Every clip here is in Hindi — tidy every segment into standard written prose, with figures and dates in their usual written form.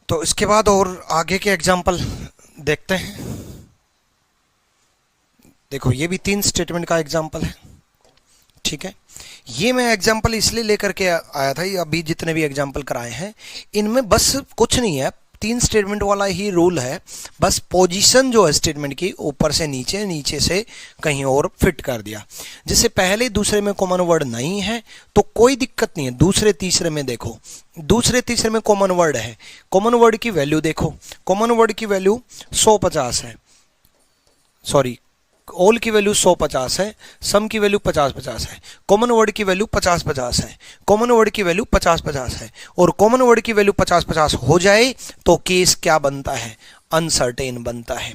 तो इसके बाद और आगे के एग्जाम्पल देखते हैं। देखो ये भी 3 स्टेटमेंट का एग्जाम्पल है, ठीक है। ये मैं एग्जाम्पल इसलिए लेकर के आया था, ये अभी जितने भी एग्जाम्पल कराए हैं इनमें बस कुछ नहीं है, 3 स्टेटमेंट वाला ही रूल है। बस पोजीशन जो है स्टेटमेंट की ऊपर से नीचे, नीचे से कहीं और फिट कर दिया। जैसे पहले दूसरे में कॉमन वर्ड नहीं है तो कोई दिक्कत नहीं है। दूसरे तीसरे में देखो, दूसरे तीसरे में कॉमन वर्ड है, कॉमन वर्ड की वैल्यू देखो, कॉमन वर्ड की वैल्यू 150 है, सॉरी ऑल की वैल्यू 150 है, सम की वैल्यू 50-50 है, कॉमन वर्ड की वैल्यू 50-50 है, कॉमन वर्ड की वैल्यू 50-50 है, और कॉमन वर्ड की वैल्यू 50-50 हो जाए तो केस क्या बनता है? अनसर्टेन बनता है।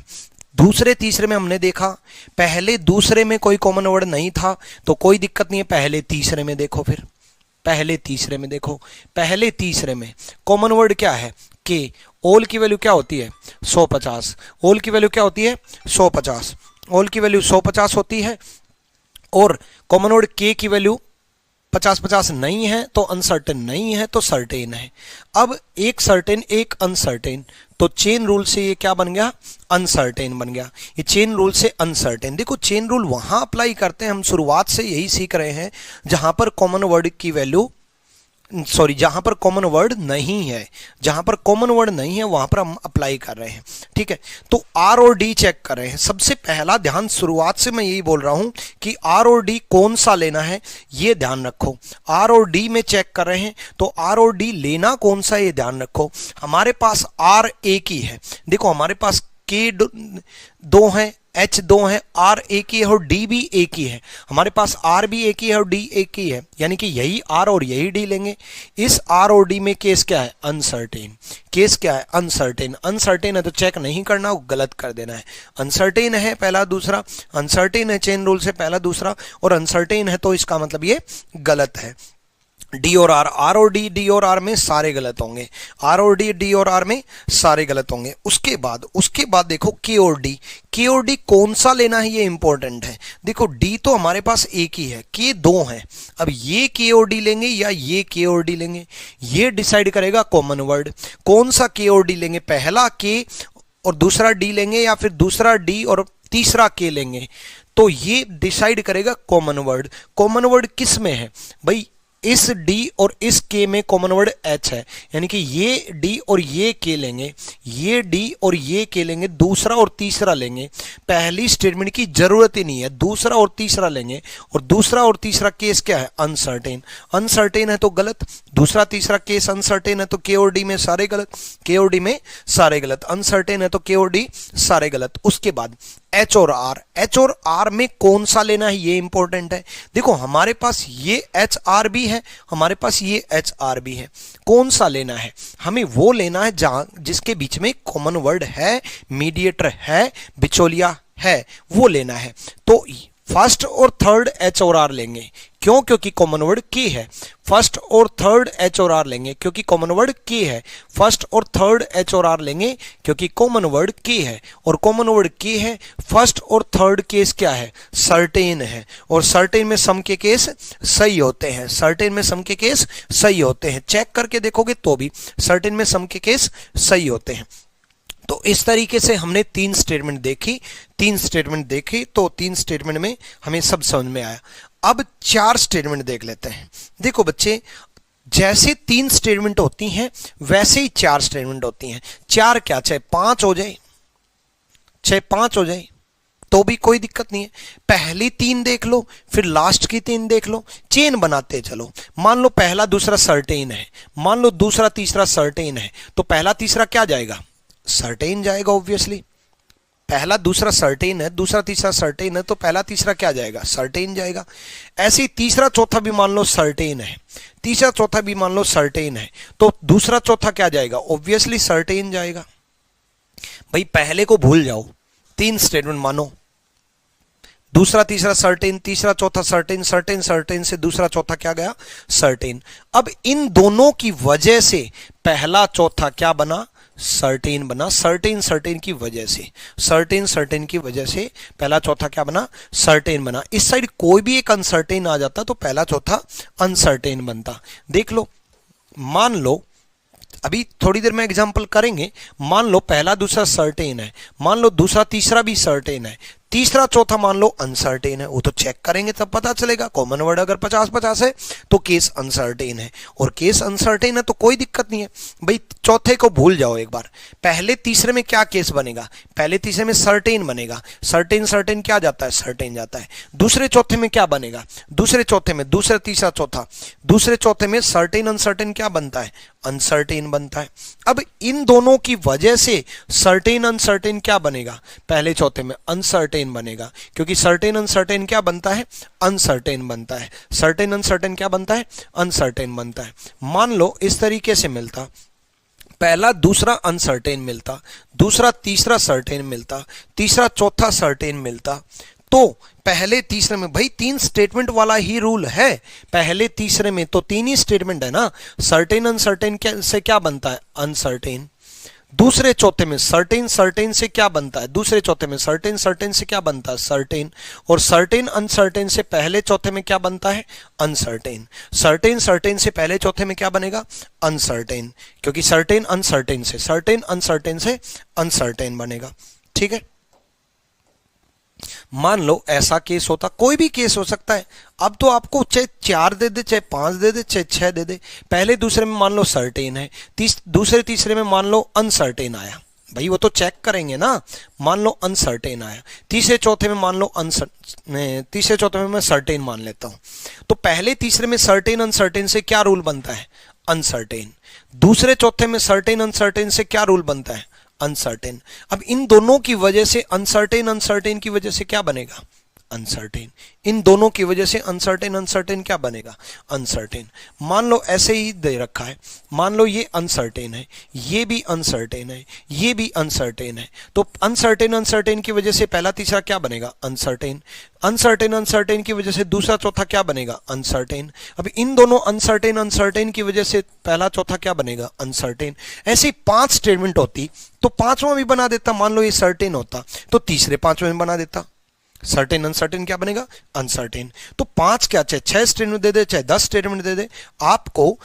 दूसरे तीसरे में हमने देखा, पहले दूसरे में कोई कॉमन वर्ड नहीं था तो कोई दिक्कत नहीं है। पहले तीसरे में देखो, फिर पहले तीसरे में देखो, पहले तीसरे में कॉमन वर्ड क्या है? के। ऑल की वैल्यू क्या होती है? 150। ऑल की वैल्यू क्या होती है? 150। ऑल की वैल्यू 150 होती है और कॉमन वर्ड के की वैल्यू 50-50 नहीं है तो अनसर्टेन नहीं है, तो सर्टेन है। अब एक सर्टेन एक अनसर्टेन, तो चेन रूल से ये क्या बन गया? अनसर्टेन बन गया। ये चेन रूल से अनसर्टेन। देखो चेन रूल वहां अप्लाई करते हैं, हम शुरुआत से यही सीख रहे हैं जहां पर कॉमन वर्ड की वैल्यू, सॉरी जहां पर कॉमन वर्ड नहीं है, जहां पर कॉमन वर्ड नहीं है वहां पर हम अप्लाई कर रहे हैं, ठीक है। तो आर और डी चेक कर रहे हैं। सबसे पहला ध्यान, शुरुआत से मैं यही बोल रहा हूं कि आर और डी कौन सा लेना है ये ध्यान रखो। आर और डी में चेक कर रहे हैं तो आर और डी लेना कौन सा ये ध्यान रखो। हमारे पास आर एक ही है, देखो हमारे पास के दो है, एच दो है, आर एक ही है और डी भी एक ही है। हमारे पास आर भी एक ही है और डी एक ही है, यानी कि यही आर और यही डी लेंगे। इस आर और डी में केस क्या है? अनसर्टेन। केस क्या है? अनसर्टेन। अनसर्टेन है तो चेक नहीं करना, गलत कर देना है। अनसर्टेन है पहला दूसरा, अनसर्टेन है चेन रूल से पहला दूसरा, और अनसर्टेन है तो इसका मतलब ये गलत है। डी और आर, आर और डी और आर में सारे गलत होंगे। आर और डी और आर में सारे गलत होंगे। उसके बाद देखो के और डी, के और डी कौन सा लेना है ये इंपॉर्टेंट है। देखो डी तो हमारे पास एक ही है, के दो हैं। अब ये के और डी लेंगे या ये के और डी लेंगे, ये डिसाइड करेगा कॉमन वर्ड। कौन सा के और डी लेंगे, पहला के और दूसरा डी लेंगे या फिर दूसरा डी और तीसरा के लेंगे, तो ये डिसाइड करेगा कॉमन वर्ड। कॉमन वर्ड किस में है भाई? इस D और इस K में कॉमन वर्ड H है, यानी कि ये D और ये K लेंगे, ये D और ये K लेंगे, दूसरा और तीसरा लेंगे। पहली स्टेटमेंट की जरूरत ही नहीं है, दूसरा और तीसरा लेंगे। और दूसरा और तीसरा केस क्या है? अनसर्टेन। अनसर्टेन है तो गलत, दूसरा तीसरा केस अनसर्टेन है तो K और D में सारे गलत, K और D में सारे गलत। अनसर्टेन है तो K और D सारे गलत। उसके बाद एच और आर, एच और आर में कौन सा लेना है ये इंपॉर्टेंट है। देखो हमारे पास ये एच आर भी है, हमारे पास ये एच आर भी है। कौन सा लेना है? हमें वो लेना है जहां जिसके बीच में कॉमन वर्ड है, मीडिएटर है, बिचौलिया है, वो लेना है। तो फर्स्ट और थर्ड एच और आर लेंगे, क्यों? क्योंकि कॉमन वर्ड के है। फर्स्ट और थर्ड एच और आर लेंगे क्योंकि कॉमन वर्ड के है। फर्स्ट और थर्ड एच और आर लेंगे क्योंकि कॉमन वर्ड के है, और कॉमन वर्ड के है। फर्स्ट और थर्ड केस क्या है? सर्टेन है, और सर्टेन में सम के केस सही होते हैं। सर्टेन में सम के केस सही होते हैं, चेक करके देखोगे तो भी सर्टेन में सम के केस सही होते हैं। तो इस तरीके से हमने 3 स्टेटमेंट देखी, 3 स्टेटमेंट देखी, तो 3 स्टेटमेंट में हमें सब समझ में आया। अब 4 स्टेटमेंट देख लेते हैं। देखो बच्चे, जैसे 3 स्टेटमेंट होती हैं वैसे ही 4 स्टेटमेंट होती हैं। 4 क्या, चाहे 5 हो जाए, चाहे 5 हो जाए तो भी कोई दिक्कत नहीं है। पहली 3 देख लो, फिर लास्ट की 3 देख लो, चेन बनाते चलो। मान लो पहला दूसरा सर्टेन है, मान लो दूसरा तीसरा सर्टेन है, तो पहला तीसरा क्या जाएगा? सर्टेन जाएगा ऑब्वियसली। पहला दूसरा सर्टेन है, दूसरा तीसरा सर्टेन है, तो पहला तीसरा क्या जाएगा? सर्टेन जाएगा। ऐसे ही तीसरा चौथा भी मान लो सर्टेन है, तीसरा चौथा भी मान लो सर्टेन है, तो दूसरा चौथा क्या जाएगा? ऑब्वियसली सर्टेन जाएगा। भाई पहले को भूल जाओ, 3 स्टेटमेंट मानो, दूसरा तीसरा सर्टेन, तीसरा चौथा सर्टेन, सर्टेन सर्टेन से दूसरा चौथा क्या गया? सर्टेन। अब इन दोनों की वजह से पहला चौथा क्या बना? सर्टेन बना। सर्टेन सर्टेन की वजह से, सर्टेन सर्टेन की वजह से पहला चौथा क्या बना? सर्टेन बना। इस साइड कोई भी एक अनसर्टेन आ जाता तो पहला चौथा अनसर्टेन बनता। देख लो, मान लो अभी थोड़ी देर में एग्जाम्पल करेंगे। मान लो पहला दूसरा सर्टेन है, मान लो दूसरा तीसरा भी सर्टेन है, तीसरा चौथा मान लो अनसर्टेन है, वो तो चेक करेंगे तब पता चलेगा। कॉमन वर्ड अगर 50-50 है तो केस अनसर्टेन है, और केस अनसर्टेन है तो कोई दिक्कत नहीं है भाई। चौथे को भूल जाओ एक बार। पहले तीसरे में क्या केस बनेगा? पहले तीसरे में सर्टेन बनेगा, सर्टेन सर्टेन क्या जाता है? सर्टेन जाता है। दूसरे चौथे में क्या बनेगा? दूसरे चौथे में, दूसरे तीसरा चौथा, दूसरे चौथे में सर्टेन अनसर्टेन क्या बनता है? अनसर्टेन बनता है। अब इन दोनों की वजह से सर्टेन अनसर्टेन क्या बनेगा? पहले चौथे में अनसर्टेन बनेगा, क्योंकि सर्टेन अनसर्टेन क्या बनता है? अनसर्टेन बनता है। सर्टेन अनसर्टेन क्या बनता है? अनसर्टेन बनता है। मान लो इस तरीके से मिलता, पहला दूसरा अनसर्टेन मिलता, दूसरा तीसरा सर्टेन मिलता, तीसरा चौथा सर्टेन मिलता, तो पहले तीसरे में भाई 3 स्टेटमेंट वाला ही रूल है। पहले तीसरे में तो 3 ही स्टेटमेंट है ना। सर्टेन अनसर्टेन से क्या बनता है? अनसर्टेन। दूसरे चौथे में सर्टेन सर्टेन से क्या बनता है? दूसरे चौथे में सर्टेन सर्टेन से क्या बनता है? सर्टेन। और सर्टेन अनसर्टेन से पहले चौथे में क्या बनता है? अनसर्टेन। सर्टेन सर्टेन से पहले चौथे में क्या बनेगा? अनसर्टेन, क्योंकि सर्टेन अनसर्टेन से, सर्टेन अनसर्टेन से अनसर्टेन बनेगा। ठीक है। मान लो ऐसा केस होता, कोई भी केस हो सकता है। अब तो आपको चाहे 4 दे दे, चाहे 5 दे दे, चाहे 6 दे दे। पहले दूसरे में मान लो सर्टेन है, दूसरे तीसरे में मान लो अनसर्टेन आया, भाई वो तो चेक करेंगे ना। मान लो अनसर्टेन आया, तीसरे चौथे में मान लो तीसरे चौथे में मैं सर्टेन मान लेता हूं, तो पहले तीसरे में सर्टेन अनसर्टेन से क्या रूल बनता है? अनसर्टेन। दूसरे चौथे में सर्टेन अनसर्टेन से क्या रूल बनता है? अनसर्टेन। अब इन दोनों की वजह से अनसर्टेन अनसर्टेन की वजह से क्या बनेगा? अनसर्टेन। इन दोनों की वजह से अनसर्टेन अनसर्टेन क्या बनेगा? अनसर्टेन। मान लो ऐसे ही दे रखा है, मान लो ये अनसर्टेन है, ये भी अनसर्टेन है, ये भी अनसर्टेन है, तो अनसर्टेन अनसर्टेन की वजह से पहला तीसरा क्या बनेगा? अनसर्टेन। अनसर्टेन अनसर्टेन की वजह से दूसरा चौथा क्या बनेगा? अनसर्टेन। अब इन दोनों अनसर्टेन अनसर्टेन की वजह से पहला चौथा क्या बनेगा? अनसर्टेन। ऐसी 5 स्टेटमेंट होती तो पांचवा भी बना देता। मान लो ये सर्टेन होता तो तीसरे पांचवें में बना देता। सर्टेन अनसर्टेन क्या बनेगा? अनसर्टेन। तो 5 क्या, चाहे 6 स्टेटमेंट दे दे, चाहे 10 स्टेटमेंट दे दे, आपको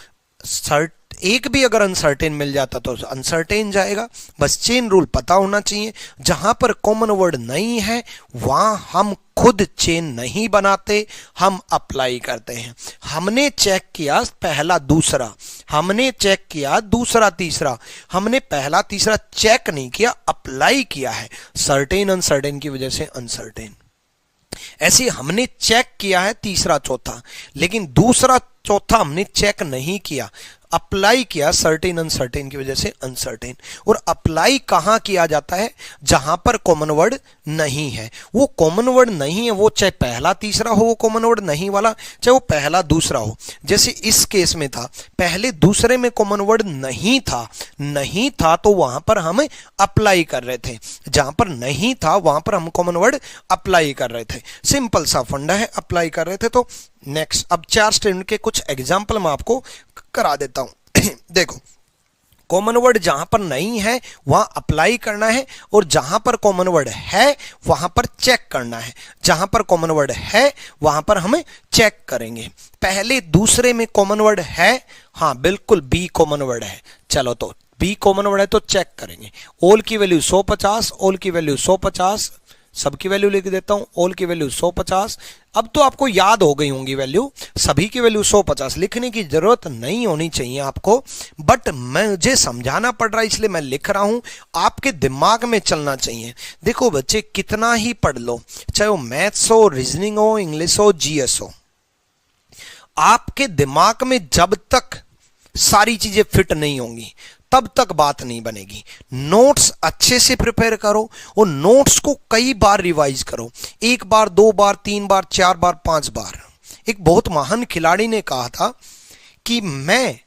एक भी अगर अनसर्टेन मिल जाता तो अनसर्टेन जाएगा। बस चेन रूल पता होना चाहिए। जहां पर कॉमन वर्ड नहीं है वहां हम खुद चेन नहीं बनाते, हम अप्लाई करते हैं। हमने चेक किया पहला दूसरा, हमने चेक किया दूसरा तीसरा, हमने पहला तीसरा चेक नहीं किया, अप्लाई किया है। सर्टेन अनसर्टेन की वजह से अनसर्टेन। ऐसे हमने चेक किया है तीसरा चौथा, लेकिन दूसरा चौथा हमने चेक नहीं किया, अप्लाई किया सर्टेन अनसर्टेन की वजह से अनसर्टेन। और अप्लाई कहां किया जाता है? जहां पर कॉमन वर्ड नहीं है। वो कॉमन वर्ड नहीं है, वो चाहे पहला तीसरा हो वो कॉमन वर्ड नहीं वाला, चाहे वो पहला दूसरा हो। जैसे इस केस में था, पहले दूसरे में कॉमन वर्ड नहीं था, नहीं था तो वहां पर हम अप्लाई कर रहे थे, जहां पर नहीं था वहां पर हम कॉमन वर्ड अप्लाई कर रहे थे। सिंपल सा फंडा है, अप्लाई कर रहे थे। तो नेक्स्ट, अब 4 स्टेटमेंट के कुछ एग्जाम्पल मैं आपको करा देता हूं। देखो, कॉमन वर्ड जहां पर नहीं है वहां अप्लाई करना है, और जहां पर कॉमन वर्ड है वहां पर चेक करना है। जहां पर कॉमन वर्ड है वहां पर हमें चेक करेंगे। पहले दूसरे में कॉमन वर्ड है, हाँ बिल्कुल बी कॉमन वर्ड है, चलो तो बी कॉमन वर्ड है तो चेक करेंगे। ऑल की वैल्यू 150, ऑल की वैल्यू 150, सबकी वैल्यू लिख देता हूं, ऑल की वैल्यू 150। अब तो आपको याद हो गई होंगी वैल्यू, सभी की वैल्यू 150, लिखने की जरूरत नहीं होनी चाहिए आपको, बट मुझे समझाना पड़ रहा है इसलिए मैं लिख रहा हूं, आपके दिमाग में चलना चाहिए। देखो बच्चे, कितना ही पढ़ लो, चाहे वो मैथ्स हो, रीजनिंग हो, इंग्लिश हो, जीएस हो, आपके दिमाग में जब तक सारी चीजें फिट नहीं होंगी तब तक बात नहीं बनेगी। नोट्स अच्छे से प्रिपेयर करो और नोट्स को कई बार रिवाइज करो, 1 बार, 2 बार, 3 बार, 4 बार, 5 बार। एक बहुत महान खिलाड़ी ने कहा था कि मैं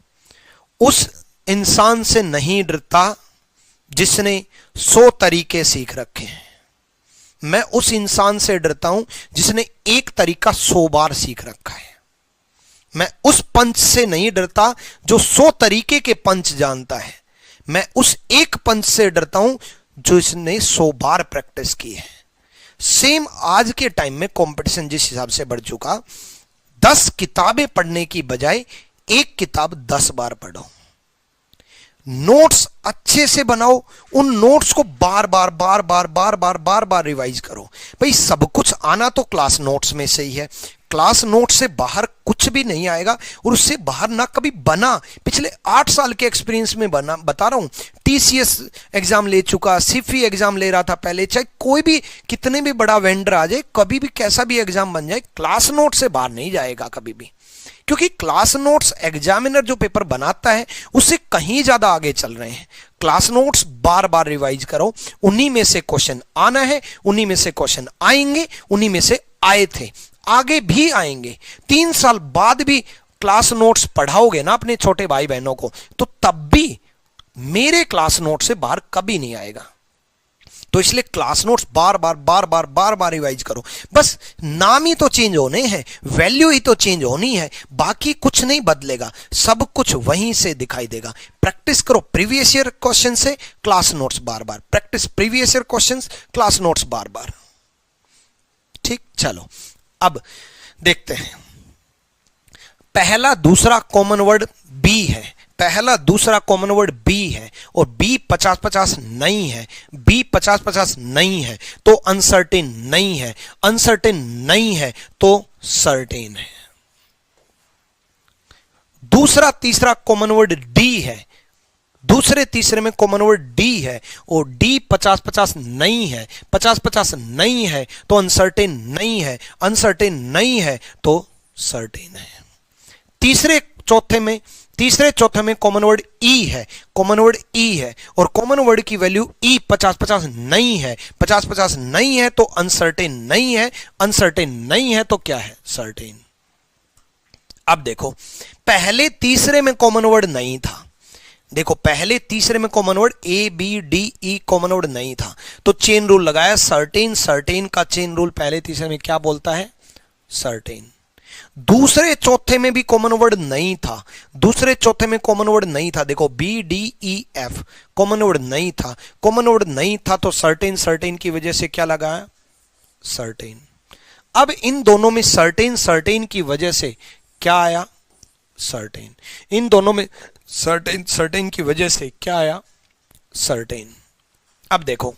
उस इंसान से नहीं डरता जिसने 100 तरीके सीख रखे हैं, मैं उस इंसान से डरता हूं जिसने एक तरीका 100 बार सीख रखा है। मैं उस पंच से नहीं डरता जो 100 तरीके के पंच जानता है, मैं उस एक पंच से डरता हूं जो इसने 100 बार प्रैक्टिस की है। सेम आज के टाइम में कंपटीशन जिस हिसाब से बढ़ चुका, 10 किताबें पढ़ने की बजाय एक किताब 10 बार पढ़ो। नोट्स अच्छे से बनाओ, उन नोट्स को बार बार बार बार बार बार बार बार रिवाइज करो। भाई सब कुछ आना तो क्लास नोट्स में से ही है, क्लास नोट से बाहर कुछ भी नहीं आएगा और उससे बाहर ना कभी बना। पिछले 8 साल के एक्सपीरियंस में बना बता रहा हूं, टीसीएस एग्जाम ले चुका, सिफी एग्जाम ले रहा था पहले, चाहे कोई भी कितने भी बड़ा वेंडर आ जाए, कभी भी कैसा भी एग्जाम बन जाए, क्लास नोट से बाहर नहीं जाएगा कभी भी, क्योंकि क्लास नोट्स एग्जामिनर जो पेपर बनाता है उससे कहीं ज्यादा आगे चल रहे हैं। क्लास नोट्स बार बार रिवाइज करो, उन्हीं में से क्वेश्चन आना है, उन्हीं में से क्वेश्चन आएंगे, उन्हीं में से आए थे, आगे भी आएंगे। 3 साल बाद भी क्लास नोट्स पढ़ाओगे ना अपने छोटे भाई बहनों को, तो तब भी मेरे क्लास नोट से बाहर कभी नहीं आएगा। तो इसलिए क्लास नोट्स बार बार बार बार बार बार रिवाइज करो। बस नाम ही तो चेंज होने हैं, वैल्यू ही तो चेंज होनी है, बाकी कुछ नहीं बदलेगा, सब कुछ वहीं से दिखाई देगा। प्रैक्टिस करो प्रीवियस ईयर क्वेश्चन से, क्लास नोट्स बार बार practice, previous year questions, class notes बार बार। ठीक, चलो अब देखते हैं। पहला दूसरा कॉमन वर्ड बी है, पहला दूसरा कॉमन वर्ड बी है, और बी 50-50 नहीं है, बी 50-50 नहीं है तो अनसर्टेन नहीं है, अनसर्टेन नहीं है तो सर्टेन है। दूसरा तीसरा कॉमन वर्ड डी है, दूसरे तीसरे में कॉमन वर्ड डी है, और डी 50-50 नहीं है, 50-50 नहीं है तो अनसर्टेन नहीं है, अनसर्टेन नहीं है तो सर्टेन है। तीसरे चौथे में कॉमन वर्ड ई है, कॉमन वर्ड ई है, और कॉमन वर्ड की वैल्यू ई 50-50 नहीं है, 50-50 नहीं है तो अनसर्टेन नहीं है, अनसर्टेन नहीं है तो क्या है, सर्टेन। अब देखो, पहले तीसरे में कॉमन वर्ड नहीं था, देखो पहले तीसरे में common word A B D E common word नहीं था, तो चेन रूल लगाया, सर्टेन, सर्टेन का चेन रूल पहले तीसरे में क्या बोलता है, सर्टेन। दूसरे चौथे में भी कॉमन वर्ड नहीं था, दूसरे चौथे में कॉमन वर्ड नहीं था, देखो B D E F common word नहीं था, कॉमन वर्ड नहीं था तो सर्टेन, सर्टेन की वजह से क्या लगाया, सर्टेन। अब इन दोनों में सर्टेन, सर्टेन की वजह से क्या आया, सर्टेन। इन दोनों में सर्टेन, सर्टेन की वजह से क्या आया, सर्टेन। अब देखो,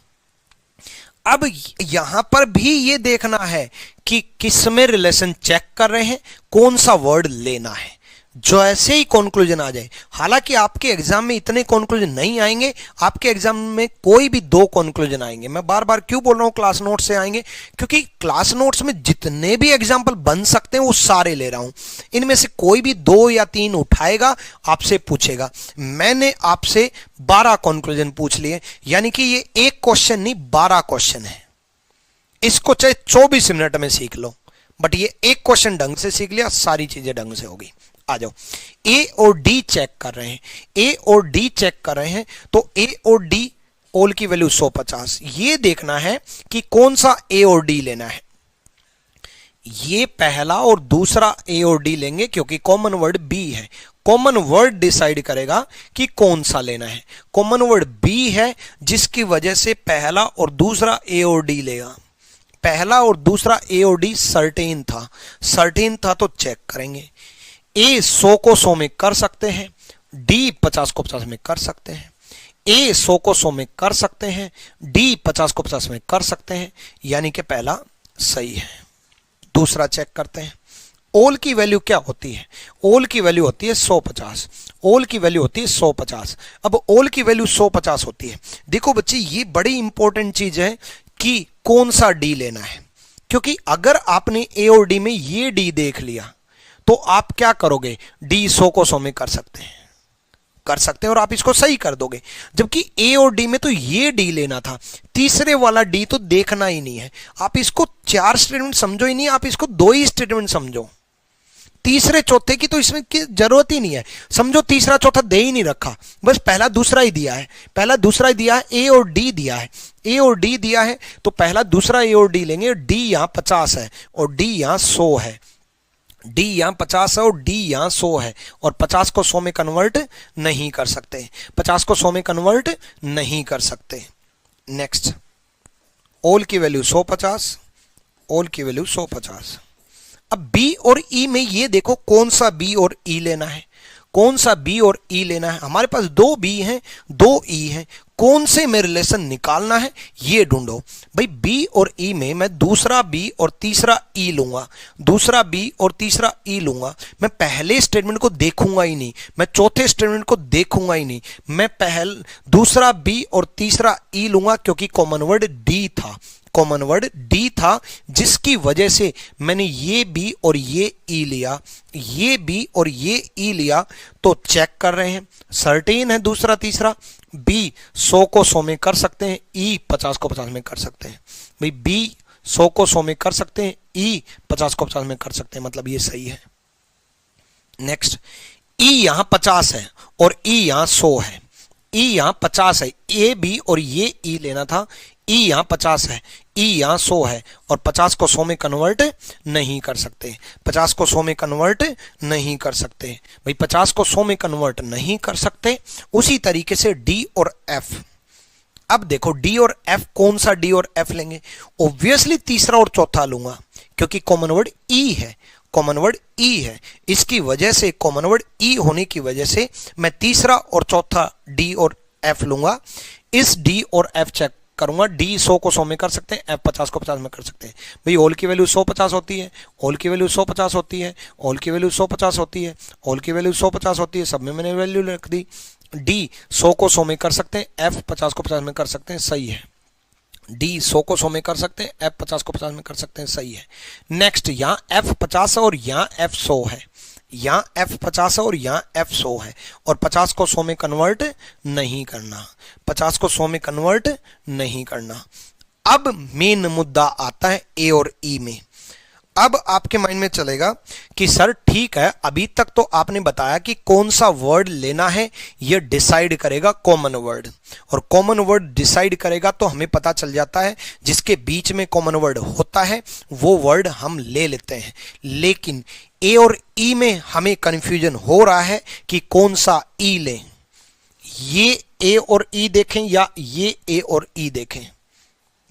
अब यहां पर भी ये देखना है कि किस में रिलेशन चेक कर रहे हैं, कौन सा वर्ड लेना है, जो ऐसे ही कंक्लूजन आ जाए। हालांकि आपके एग्जाम में इतने कंक्लूजन नहीं आएंगे, आपके एग्जाम में कोई भी 2 कंक्लूजन आएंगे। मैं बार बार क्यों बोल रहा हूं क्लास नोट से आएंगे, क्योंकि क्लास नोट्स में जितने भी एग्जाम्पल बन सकते हैं वो सारे ले रहा हूं, इनमें से कोई भी 2 या 3 उठाएगा, आपसे पूछेगा। मैंने आपसे 12 कंक्लूजन पूछ लिए, यानी कि ये एक क्वेश्चन नहीं 12 क्वेश्चन है। इसको चाहे 24 मिनट में सीख लो, बट ये एक क्वेश्चन ढंग से सीख लिया, सारी चीजें ढंग से होगी। आ जाओ, ए और डी चेक कर रहे हैं, ए और डी चेक कर रहे हैं, तो ए और डी ऑल की वैल्यू 150, ये देखना है कि कौन सा ए और डी लेना है। ये पहला और दूसरा ए और डी लेंगे क्योंकि कॉमन वर्ड बी है, कॉमन वर्ड डिसाइड करेगा कि कौन सा लेना है। कॉमन वर्ड बी है जिसकी वजह से पहला और दूसरा ए और डी लेगा। पहला और दूसरा ए और डी सर्टेन था, सर्टेन था तो चेक करेंगे। ए 100 को 100 में कर सकते हैं, डी 50 को 50 में कर सकते हैं, ए 100 को 100 में कर सकते हैं, डी 50 को 50 में कर सकते हैं, यानी कि पहला सही है। दूसरा चेक करते हैं, ओल की वैल्यू क्या होती है, ओल की वैल्यू होती है 150, ओल की वैल्यू होती है 150। अब ओल की वैल्यू 150 होती है। देखो बच्चे, ये बड़ी इंपॉर्टेंट चीज है कि कौन सा डी लेना है, क्योंकि अगर आपने ए और डी में ये डी देख लिया तो आप क्या करोगे, डी 100 को 100 में कर सकते हैं, कर सकते हैं और आप इसको सही कर दोगे। जबकि ए और डी में तो ये डी लेना था, तीसरे वाला डी तो देखना ही नहीं है। आप इसको 4 स्टेटमेंट समझो ही नहीं, आप इसको 2 ही स्टेटमेंट समझो। तीसरे चौथे की तो इसमें की जरूरत ही नहीं है, समझो तीसरा चौथा दे ही नहीं रखा, बस पहला दूसरा ही दिया है, पहला दूसरा ही दिया है, ए और डी दिया है, ए और डी दिया है तो पहला दूसरा ए और डी लेंगे। डी यहां 50 है और डी यहां 100 है, डी यहां 50 है और डी यहां 100 है, और 50 को 100 में कन्वर्ट नहीं कर सकते, 50 को 100 में कन्वर्ट नहीं कर सकते। नेक्स्ट, ओल की वैल्यू 150, ओल की वैल्यू 150। अब बी और ई में ये देखो कौन सा बी और ई लेना है, कौन सा बी और ई लेना है। हमारे पास दो बी हैं, दो ई हैं, कौन से में रिलेशन निकालना है ये ढूंढो। भाई बी और ई में मैं दूसरा बी और तीसरा ई लूंगा, दूसरा बी और तीसरा ई लूंगा। मैं पहले स्टेटमेंट को देखूंगा ही नहीं, मैं चौथे स्टेटमेंट को देखूंगा ही नहीं, मैं दूसरा बी और तीसरा ई लूंगा, क्योंकि कॉमन वर्ड डी था, कॉमन वर्ड डी था, जिसकी वजह से मैंने ये बी और ये ई लिया, ये बी और ये ई लिया। तो चेक कर रहे हैं, सर्टेन है दूसरा तीसरा। बी 100 को 100 में कर सकते हैं, ई 50 को 50 में कर सकते हैं। भाई बी 100 को 100 में कर सकते हैं, ई 50 को 50 में कर सकते हैं, मतलब ये सही है। नेक्स्ट, ई यहां 50 है और ई यहां 100 है। ई यहां 50 है, ए बी और ये ई लेना था। ई यहां 50 है, ई यहां 100 है, और 50 को 100 में कन्वर्ट नहीं कर सकते, 50 को 100 में कन्वर्ट नहीं कर सकते। भाई 50 को 100 में कन्वर्ट नहीं कर सकते। उसी तरीके से डी और एफ। अब देखो डी और एफ, कौन सा डी और एफ लेंगे? ऑब्वियसली तीसरा और चौथा लूंगा, क्योंकि कॉमन वर्ड ई है, कॉमन वर्ड ई है। इसकी वजह से, कॉमन वर्ड ई होने की वजह से मैं तीसरा और चौथा डी और एफ लूंगा। इस डी और एफ चेक करूंगा। डी 100 को 100 में कर सकते हैं, एफ 50 को 50 में कर सकते हैं। भाई ऑल की वैल्यू 150 होती है, ऑल की वैल्यू 150 होती है, ऑल की वैल्यू 150 होती है, ऑल की वैल्यू 150 होती है, सब में मैंने वैल्यू रख दी। डी 100 को 100 में कर सकते हैं, एफ 50 को 50 में कर सकते हैं, सही है। डी 100 को 100 में कर सकते हैं, एफ 50 को 50 में कर सकते हैं, सही है। नेक्स्ट, यहाँ एफ 50 है और यहाँ एफ 100 है, यहाँ एफ 50 है और यहाँ एफ 100 है, और 50 को 100 में कन्वर्ट नहीं करना, 50 को 100 में कन्वर्ट नहीं करना। अब मेन मुद्दा आता है ए और ई में। अब आपके माइंड में चलेगा कि सर ठीक है, अभी तक तो आपने बताया कि कौन सा वर्ड लेना है, यह डिसाइड करेगा कॉमन वर्ड, और कॉमन वर्ड डिसाइड करेगा तो हमें पता चल जाता है जिसके बीच में कॉमन वर्ड होता है वो वर्ड हम ले लेते हैं। लेकिन ए और ई में हमें कंफ्यूजन हो रहा है कि कौन सा ई लें, ये ए और ई देखें या ये ए और ई देखें।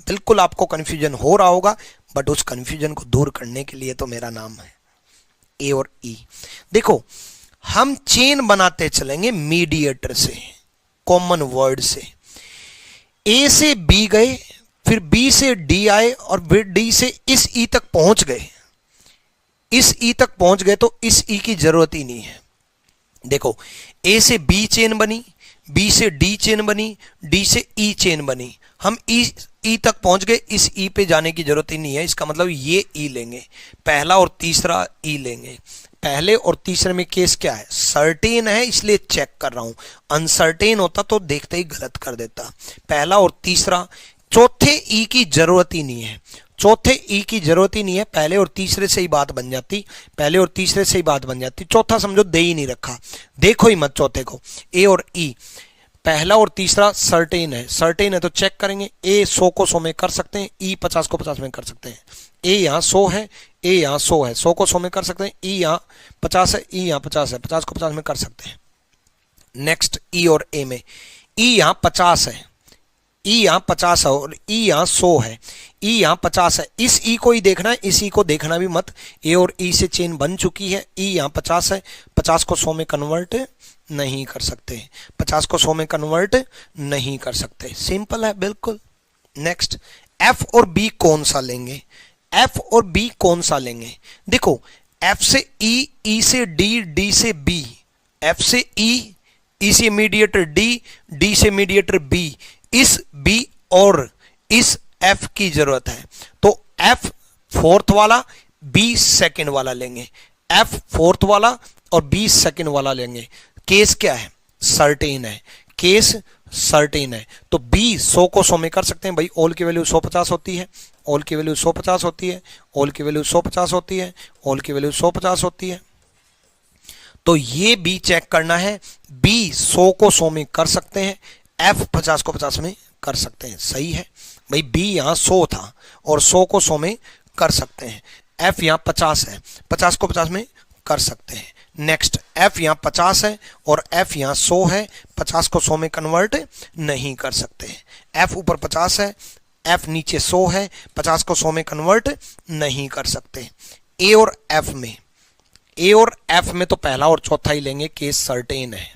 बिल्कुल आपको कंफ्यूजन हो रहा होगा, बट उस कंफ्यूजन को दूर करने के लिए तो मेरा नाम है ए और ई। देखो, हम चेन बनाते चलेंगे मीडिएटर से, कॉमन वर्ड से। ए से बी गए, फिर बी से डी आए, और फिर डी से इस ई तक पहुंच गए। इस ई तक पहुंच गए तो इस ई की जरूरत ही नहीं है। देखो, ए से बी चेन बनी, बी से डी चेन बनी, डी से ई चेन बनी। हम ई तक पहुंच गए, इस ई पे जाने की जरूरत ही नहीं है। इसका मतलब ये ई लेंगे, पहला और तीसरा ई लेंगे। पहले और तीसरे में केस क्या है? सर्टेन है, इसलिए चेक कर रहा हूं। अनसर्टेन होता तो देखते ही गलत कर देता। पहला और तीसरा, चौथे ई की जरूरत ही नहीं है, चौथे ई की जरूरत ही नहीं है। पहले और तीसरे से ही बात बन जाती, पहले और तीसरे से ही बात बन जाती। चौथा समझो दे ही नहीं रखा, देखो ही मत चौथे को। ए और ई, पहला और तीसरा सर्टेन है, सर्टेन है तो चेक करेंगे। ए 100 को 100 में कर सकते हैं, ई 50 को 50 में कर सकते हैं। ए यहाँ 100 है, ए यहाँ 100 है, 100 को 100 में कर सकते हैं। ई यहाँ 50 है, ई यहाँ 50 है, 50 को 50 में कर सकते हैं। नेक्स्ट, ई और ए में, ई यहाँ 50 है, ई यहाँ 50 है, और ई यहाँ 100 है, ई यहाँ 50 है। इस ई को ही देखना है, इस ई को देखना भी मत। ए और ई से चेन बन चुकी है। ई यहाँ 50 है, 50 को 100 में कन्वर्ट नहीं कर सकते, 50 को 100 में कन्वर्ट नहीं कर सकते। सिंपल है बिल्कुल। नेक्स्ट, एफ और बी कौन सा लेंगे? एफ और बी कौन सा लेंगे? देखो, एफ से ई, ई से डी, डी से बी, एफ से ई, ई से मीडिएटर डी, डी से मीडिएटर बी। इस बी और इस एफ की जरूरत है, तो एफ फोर्थ वाला, बी सेकंड वाला लेंगे। एफ फोर्थ वाला और बी सेकंड वाला लेंगे। केस क्या है? सर्टेन है, केस सर्टेन है। तो बी 100 को 100 में कर सकते हैं। भाई ऑल की वैल्यू 150 होती है, ऑल की वैल्यू 150 होती है, ऑल की वैल्यू 150 होती है, ऑल की वैल्यू 150 होती है। तो ये बी चेक करना है। बी 100 को 100 में कर सकते हैं, एफ 50 को 50 में कर सकते हैं, सही है। भाई बी यहाँ 100 था और 100 को 100 में कर सकते हैं। एफ यहाँ 50 है, 50 को 50 में कर सकते हैं। नेक्स्ट, एफ यहाँ 50 है और एफ यहाँ 100 है, 50 को 100 में कन्वर्ट नहीं कर सकते हैं। एफ ऊपर 50 है, एफ नीचे 100 है, 50 को 100 में कन्वर्ट नहीं कर सकते। ए और एफ में, ए और एफ में तो पहला और चौथा ही लेंगे, केस सर्टेन है,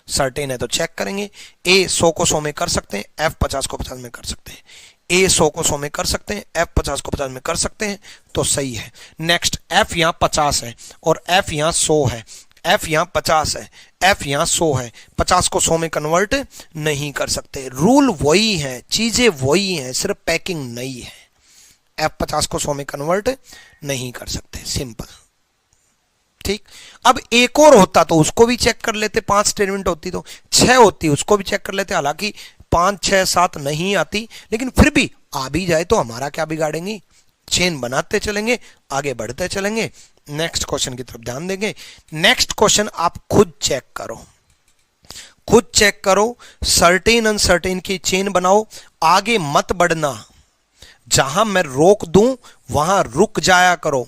सर्टेन है तो चेक करेंगे। ए 100 को 100 में कर सकते हैं, एफ 50 को 50 में कर सकते हैं। ए 100 को 100 में कर सकते हैं, एफ 50 को 50 में कर सकते हैं, तो सही है। नेक्स्ट, एफ यहां 50 है और एफ यहां 100 है, एफ यहां 50 है, एफ यहां 100 है, 50 को 100 में कन्वर्ट नहीं कर सकते। रूल वही है, चीजें वही हैं, सिर्फ पैकिंग नई है। एफ 50 को 100 में कन्वर्ट नहीं कर सकते, सिंपल। ठीक, अब एक और होता तो उसको भी चेक कर लेते, 5 स्टेटमेंट होती तो 6 होती उसको भी चेक कर लेते, हालांकि 5 6 7 नहीं आती, लेकिन फिर भी आ भी जाए तो हमारा क्या बिगाड़ेंगी, चेन बनाते चलेंगे, आगे बढ़ते चलेंगे। नेक्स्ट क्वेश्चन की तरफ ध्यान देंगे। नेक्स्ट क्वेश्चन आप खुद चेक करो, खुद चेक करो, सर्टेन अनसर्टेन की चेन बनाओ, आगे मत बढ़ना। जहां मैं रोक दूं वहां रुक जाया करो।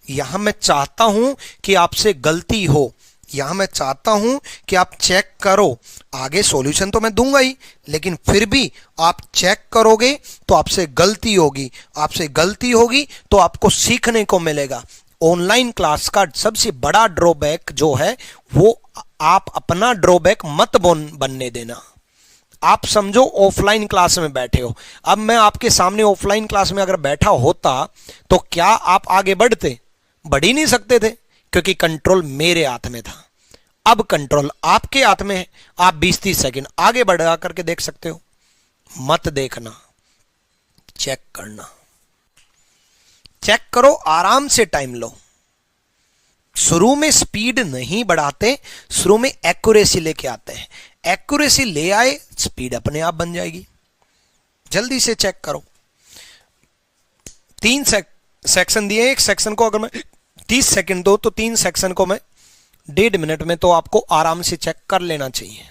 यहां मैं चाहता हूं कि आपसे गलती हो, यहां मैं चाहता हूं कि आप चेक करो। आगे सॉल्यूशन तो मैं दूंगा ही, लेकिन फिर भी आप चेक करोगे तो आपसे गलती होगी, आपसे गलती होगी तो आपको सीखने को मिलेगा। ऑनलाइन क्लास का सबसे बड़ा ड्रॉबैक जो है वो आप अपना ड्रॉबैक मत बनने देना। आप समझो ऑफलाइन क्लास में बैठे हो, अब मैं आपके सामने ऑफलाइन क्लास में अगर बैठा होता तो क्या आप आगे बढ़ते? बढ़ ही नहीं सकते थे, क्योंकि कंट्रोल मेरे हाथ में था। अब कंट्रोल आपके हाथ में है, आप 20-30 सेकंड आगे बढ़ा करके देख सकते हो। मत देखना, चेक करना, चेक करो, आराम से टाइम लो। शुरू में स्पीड नहीं बढ़ाते, शुरू में एक्यूरेसी लेके आते हैं। एक्यूरेसी ले आए, स्पीड अपने आप बन जाएगी। जल्दी से चेक करो। 3 सेक्शन दिए, एक सेक्शन को अगर मैं 30 सेकंड दो तो 3 सेक्शन को मैं 1.5 मिनट में तो आपको आराम से चेक कर लेना चाहिए।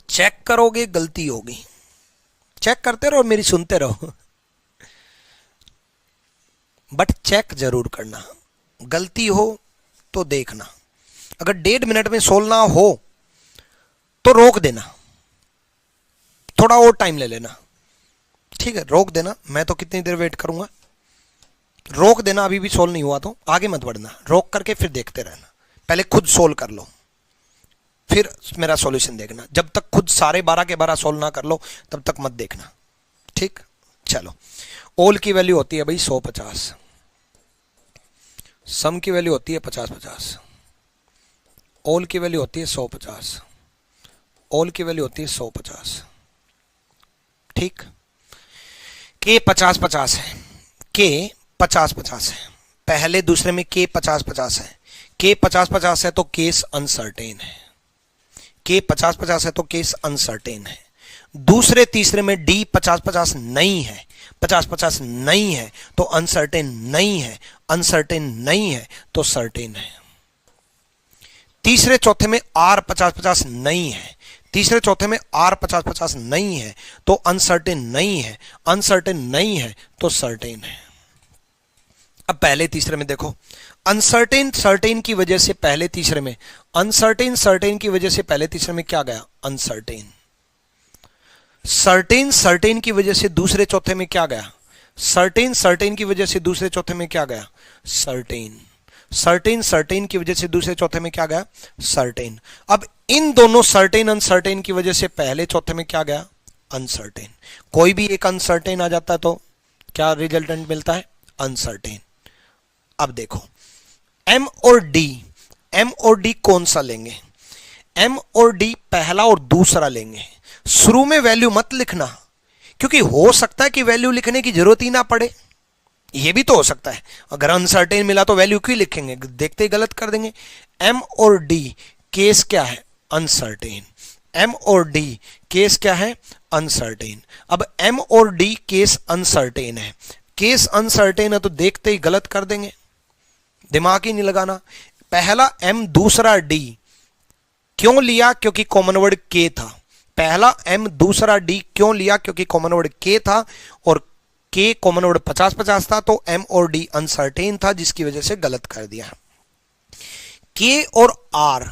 चेक करोगे गलती होगी, चेक करते रहो, मेरी सुनते रहो, बट चेक जरूर करना। गलती हो तो देखना, अगर 1.5 मिनट में सोलना हो तो रोक देना, थोड़ा और टाइम ले लेना, ठीक है, रोक देना। मैं तो कितनी देर वेट करूंगा, रोक देना। अभी भी सोल्व नहीं हुआ तो आगे मत बढ़ना, रोक करके फिर देखते रहना। पहले खुद सोल्व कर लो, फिर मेरा सॉल्यूशन देखना। जब तक खुद सारे 12 के 12 सोल्व ना कर लो तब तक मत देखना, ठीक। चलो, ऑल की वैल्यू होती है भाई 100-50, सम की वैल्यू होती है 50-50, ऑल की वैल्यू होती है 100-50, ऑल की वैल्यू होती है 100-50, ठीक। के 50-50 है, के 50-50 है, पहले दूसरे में के 50-50 है, के 50-50 है तो केस अनसर्टेन है, के 50-50 है तो केस अनसर्टेन है। दूसरे तीसरे में डी 50-50 नहीं है, 50-50 नहीं है तो अनसर्टेन नहीं है, अनसर्टेन नहीं है तो सर्टेन है। तीसरे चौथे में आर 50-50 नहीं है, तीसरे चौथे में आर 50-50 नहीं है तो अनसर्टेन नहीं है, अनसर्टेन नहीं है तो सर्टेन है। अब पहले तीसरे में देखो, अनसर्टेन सर्टेन की वजह से पहले तीसरे में, अनसर्टेन सर्टेन की वजह से पहले तीसरे में क्या गया, अनसर्टेन। सर्टेन सर्टेन की वजह से दूसरे चौथे में क्या गया, सर्टेन सर्टेन की वजह से दूसरे चौथे में क्या गया, सर्टेन। सर्टेन सर्टेन की वजह से दूसरे चौथे में क्या गया, सर्टेन। अब इन दोनों सर्टेन अनसर्टेन की वजह से पहले चौथे में क्या गया, अनसर्टेन। कोई भी एक अनसर्टेन आ जाता है तो क्या रिजल्टेंट मिलता है, अनसर्टेन। अब देखो, एम और डी, एम और डी कौन सा लेंगे, एम और डी पहला और दूसरा लेंगे। शुरू में वैल्यू मत लिखना, क्योंकि हो सकता है कि वैल्यू लिखने की जरूरत ही ना पड़े, ये भी तो हो सकता है। अगर अनसर्टेन मिला तो वैल्यू क्यों लिखेंगे, देखते ही गलत कर देंगे। एम और डी केस क्या है, अनसर्टेन। एम और डी केस क्या है, अनसर्टेन। अब एम और डी केस अनसर्टेन है, केस अनसर्टेन है तो देखते ही गलत कर देंगे, दिमाग ही नहीं लगाना। पहला एम दूसरा डी क्यों लिया, क्योंकि कॉमन वर्ड के था। पहला एम दूसरा डी क्यों लिया, क्योंकि कॉमन वर्ड के था और के कॉमन वर्ड 50-50 था तो एम और डी अनसर्टेन था, जिसकी वजह से गलत कर दिया। के और आर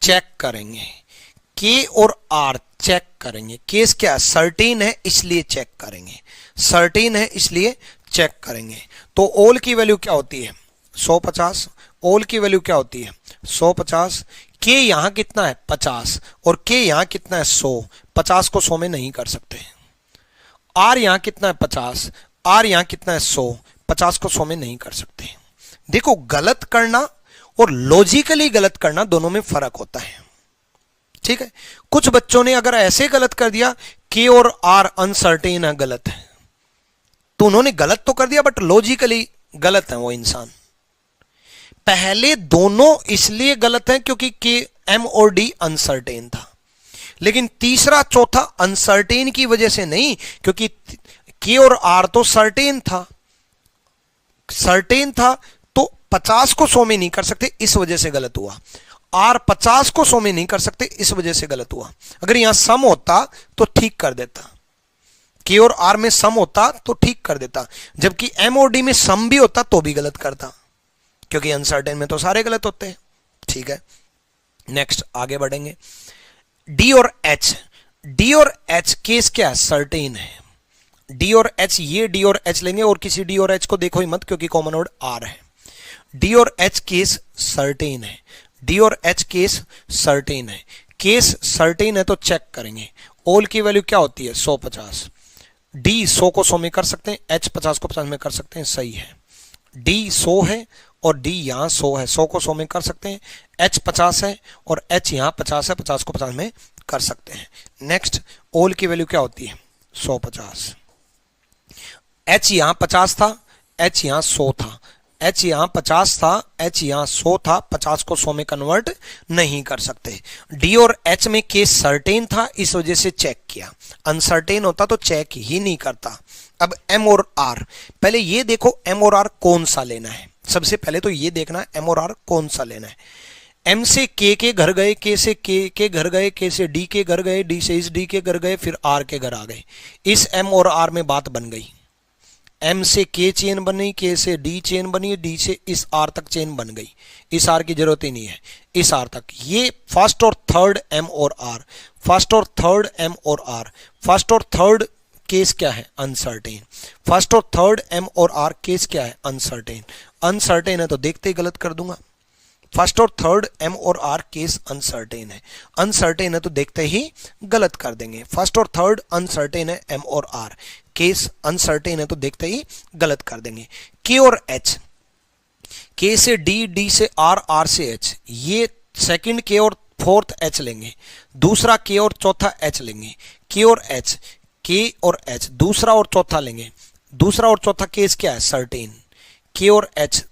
चेक करेंगे, के और आर चेक करेंगे। केस क्या, सर्टेन है इसलिए चेक करेंगे, सर्टेन है इसलिए चेक करेंगे। तो ऑल की वैल्यू क्या होती है, 150, ऑल की वैल्यू क्या होती है 150, के यहां कितना है 50 और के यहां कितना है 100, 50 को 100 में नहीं कर सकते। आर यहां कितना है 50, आर यहां कितना है 100, 50 को 100 में नहीं कर सकते। देखो गलत करना और लॉजिकली गलत करना दोनों में फर्क होता है, ठीक है। कुछ बच्चों ने अगर ऐसे गलत कर दिया के और आर अनसर्टेन है, गलत है, तो उन्होंने गलत तो कर दिया बट लॉजिकली गलत है वो इंसान। पहले दोनों इसलिए गलत हैं क्योंकि के एम और डी अनसर्टेन था, लेकिन तीसरा चौथा अनसर्टेन की वजह से नहीं, क्योंकि के और आर तो सर्टेन था, सर्टेन था तो 50 को 100 में नहीं कर सकते, इस वजह से गलत हुआ। आर 50 को 100 में नहीं कर सकते, इस वजह से गलत हुआ। अगर यहां सम होता तो ठीक कर देता, के और आर में सम होता तो ठीक कर देता, जबकि एम और डी में सम भी होता तो भी गलत करता, क्योंकि अनसर्टेन में तो सारे गलत होते हैं, ठीक है। नेक्स्ट आगे बढ़ेंगे। डी और एच, डी और एच केस क्या है सर्टेन है। डी और एच, ये डी और एच लेंगे और किसी डी और एच को देखो ही मत क्योंकि कॉमन वर्ड आर है। डी और एच केस सर्टेन है, डी और एच केस सर्टेन है। केस सर्टेन है तो चेक करेंगे, ऑल की वैल्यू क्या होती है 150, डी 100 को 100 में कर सकते हैं, एच 50 को 50 में कर सकते हैं, सही है। डी 100 है और डी यहां 100 है, 100 को 100 में कर सकते हैं, एच 50 है और एच यहां 50 है, 50 को 50 में कर सकते हैं। नेक्स्ट ऑल की वैल्यू क्या होती है 150, एच यहां 50 था, एच यहां 100 था, एच यहां 50 था, एच यहां 100 था, 50 को 100 में कन्वर्ट नहीं कर सकते। डी और एच में केस सर्टेन था, इस वजह से चेक किया, अनसर्टेन होता तो चेक ही नहीं करता। अब एम और आर, पहले ये देखो एम और आर कौन सा लेना है, सबसे पहले तो ये देखना है एम और आर कौन सा लेना है। एम से के घर गए, के से के घर गए, के से डी के घर गए, डी से इस डी के घर गए, फिर आर के घर आ गए। इस एम और आर में बात बन गई, एम से के चेन बनी, के से डी चेन बनी, डी से इस आर तक चेन बन गई, इस आर की जरूरत ही नहीं है, इस आर तक। ये फर्स्ट और थर्ड एम और आर, फर्स्ट और थर्ड एम और आर, फर्स्ट और थर्ड केस क्या है अनसर्टेन, फर्स्ट और थर्ड एम और आर केस क्या है अनसर्टेन। अनसर्टेन है तो देखते ही गलत कर दूंगा, फर्स्ट और थर्ड एम और आर केस अनसर्टेन है, अनसर्टेन है तो देखते ही गलत कर देंगे। फर्स्ट और थर्ड अनसर्टेन है, एम और आर केस अनसर्टेन है तो देखते ही गलत कर देंगे। के और एच, के से डी, डी से आर, आर से एच, ये सेकंड के और फोर्थ एच लेंगे, दूसरा के और चौथा एच लेंगे। के और एच, के और एच दूसरा और चौथा लेंगे, दूसरा और चौथा केस क्या है सर्टेन। के और एच,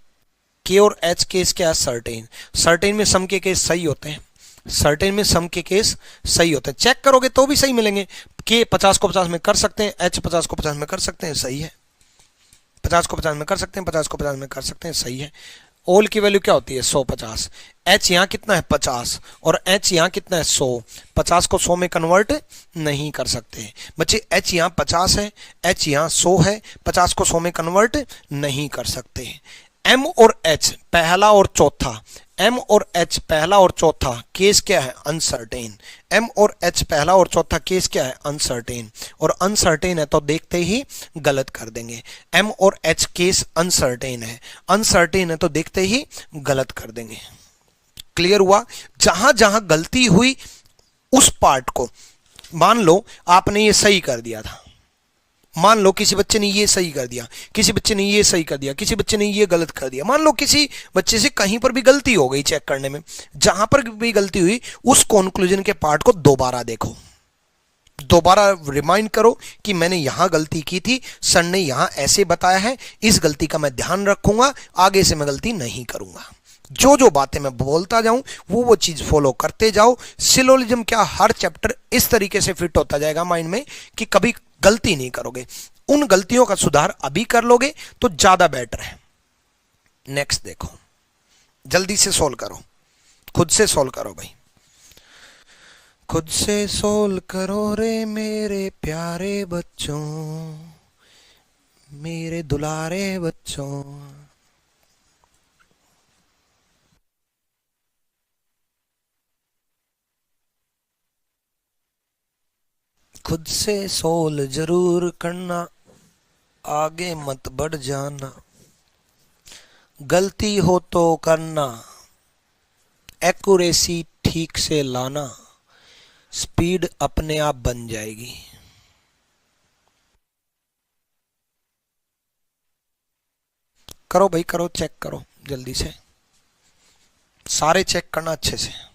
के और एच केस क्या है सर्टेन। सर्टेन में सम के केस सही होते हैं, सर्टेन में सम के केस सही होते हैं, चेक करोगे तो भी सही मिलेंगे। के 50 को 50 में कर सकते हैं, एच 50 को 50 में कर सकते हैं, सही है। 50 को 50 में कर सकते हैं, 50 को 50 में कर सकते हैं, सही है। ऑल की वैल्यू क्या होती है 150, एच यहाँ कितना है 50 और एच यहाँ कितना है 100, 50 को 100 में कन्वर्ट नहीं कर सकते बच्चे। एच यहाँ 50 है, एच यहाँ 100 है, 50 को 100 में कन्वर्ट नहीं कर सकते। एम और एच पहला और चौथा, एम और एच पहला और चौथा केस क्या है अनसर्टेन, एम और एच पहला और चौथा केस क्या है अनसर्टेन, और अनसर्टेन है तो देखते ही गलत कर देंगे। एम और एच केस अनसर्टेन है, अनसर्टेन है तो देखते ही गलत कर देंगे। क्लियर हुआ। जहां जहां गलती हुई उस पार्ट को, मान लो आपने ये सही कर दिया था, मान लो किसी बच्चे ने ये सही कर दिया, किसी बच्चे ने ये सही कर दिया, किसी बच्चे ने ये गलत कर दिया, मान लो किसी बच्चे से कहीं पर भी गलती हो गई चेक करने में, जहां पर भी गलती हुई उस कंक्लूजन के पार्ट को दोबारा देखो, दोबारा रिमाइंड करो कि मैंने यहां गलती की थी, सर ने यहां ऐसे बताया है, इस गलती का मैं ध्यान रखूंगा, आगे से मैं गलती नहीं करूंगा। जो जो बातें मैं बोलता जाऊं वो चीज फॉलो करते जाओ। सिलोजिज्म क्या, हर चैप्टर इस तरीके से फिट होता जाएगा माइंड में कि कभी गलती नहीं करोगे। उन गलतियों का सुधार अभी कर लोगे तो ज्यादा बेटर है। नेक्स्ट देखो, जल्दी से सोल्व करो, खुद से सोल्व करो भाई, खुद से सोल्व करो रे मेरे प्यारे बच्चों, मेरे दुलारे बच्चों। खुद से सोल्व जरूर करना, आगे मत बढ़ जाना, गलती हो तो करना, एक्यूरेसी ठीक से लाना, स्पीड अपने आप बन जाएगी। करो भाई करो, चेक करो जल्दी से, सारे चेक करना अच्छे से।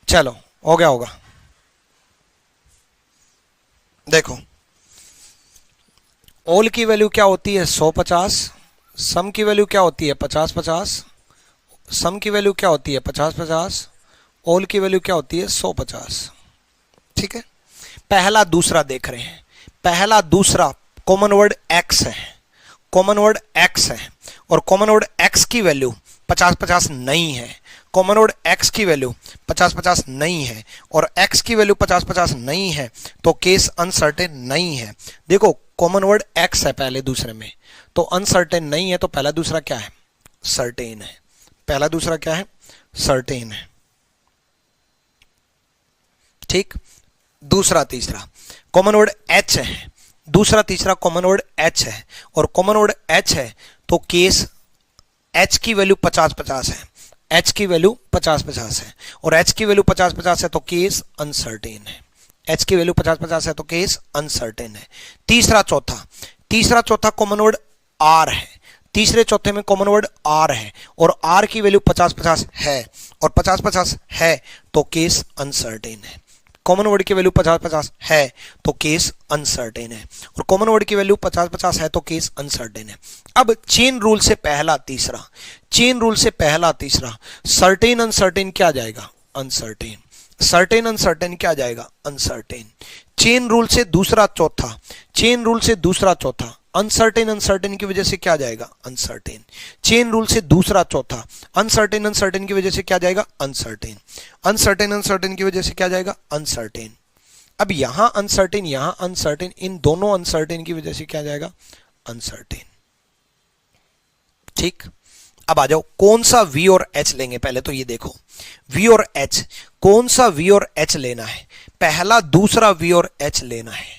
चलो हो गया होगा। देखो ऑल की वैल्यू क्या होती है 150, सम की वैल्यू क्या होती है 50-50, सम की वैल्यू क्या होती है 50-50, ऑल की वैल्यू क्या होती है 150। ठीक है, पहला दूसरा देख रहे हैं। पहला दूसरा कॉमन वर्ड x है, कॉमन वर्ड x है, और कॉमन वर्ड x की वैल्यू 50-50 नहीं है। कॉमन वर्ड x की वैल्यू 50-50 नहीं है और x की वैल्यू 50-50 नहीं है, तो केस अनसर्टेन नहीं है। देखो कॉमन वर्ड x है पहले दूसरे में, तो अनसर्टेन नहीं है, तो पहला दूसरा क्या है सर्टेन है। पहला दूसरा क्या है सर्टेन है। ठीक, दूसरा तीसरा कॉमन वर्ड h है, दूसरा तीसरा कॉमन वर्ड h है, और कॉमन वर्ड h है तो केस h की वैल्यू 50-50 है, h की वैल्यू 50-50 है, और h की वैल्यू 50-50 है तो केस अनसर्टेन है। h की वैल्यू 50-50 है तो केस अनसर्टेन है। तीसरा चौथा कॉमन वर्ड r है, तीसरे चौथे में कॉमन वर्ड r है और r की वैल्यू 50-50 है और 50-50 है तो केस अनसर्टेन है। कॉमन वर्ड की वैल्यू 50-50 है तो केस अनसर्टेन है, और कॉमन वर्ड की वैल्यू 50-50 है तो केस अनसर्टेन है। अब चेन रूल से पहला तीसरा, चेन रूल से पहला तीसरा, सर्टेन अनसर्टेन क्या जाएगा अनसर्टेन, सर्टेन अनसर्टेन क्या जाएगा अनसर्टेन। चेन रूल से दूसरा चौथा, चेन रूल से दूसरा चौथा, अनसर्टेन अनसर्टेन की वजह से क्या जाएगा अनसर्टेन। चेन रूल से दूसरा चौथा, अनसर्टेन अनसर्टेन की वजह से क्या जाएगा अनसर्टेन, अनसर्टेन अनसर्टेन की वजह से क्या जाएगा अनसर्टेन। अब यहां अनसर्टेन यहां अनसर्टेन, इन दोनों अनसर्टेन की वजह से क्या जाएगा अनसर्टेन। ठीक, अब आ जाओ कौन सा v और h लेंगे। पहले तो ये देखो v और h, कौन सा v और h लेना है। पहला दूसरा v और h लेना है,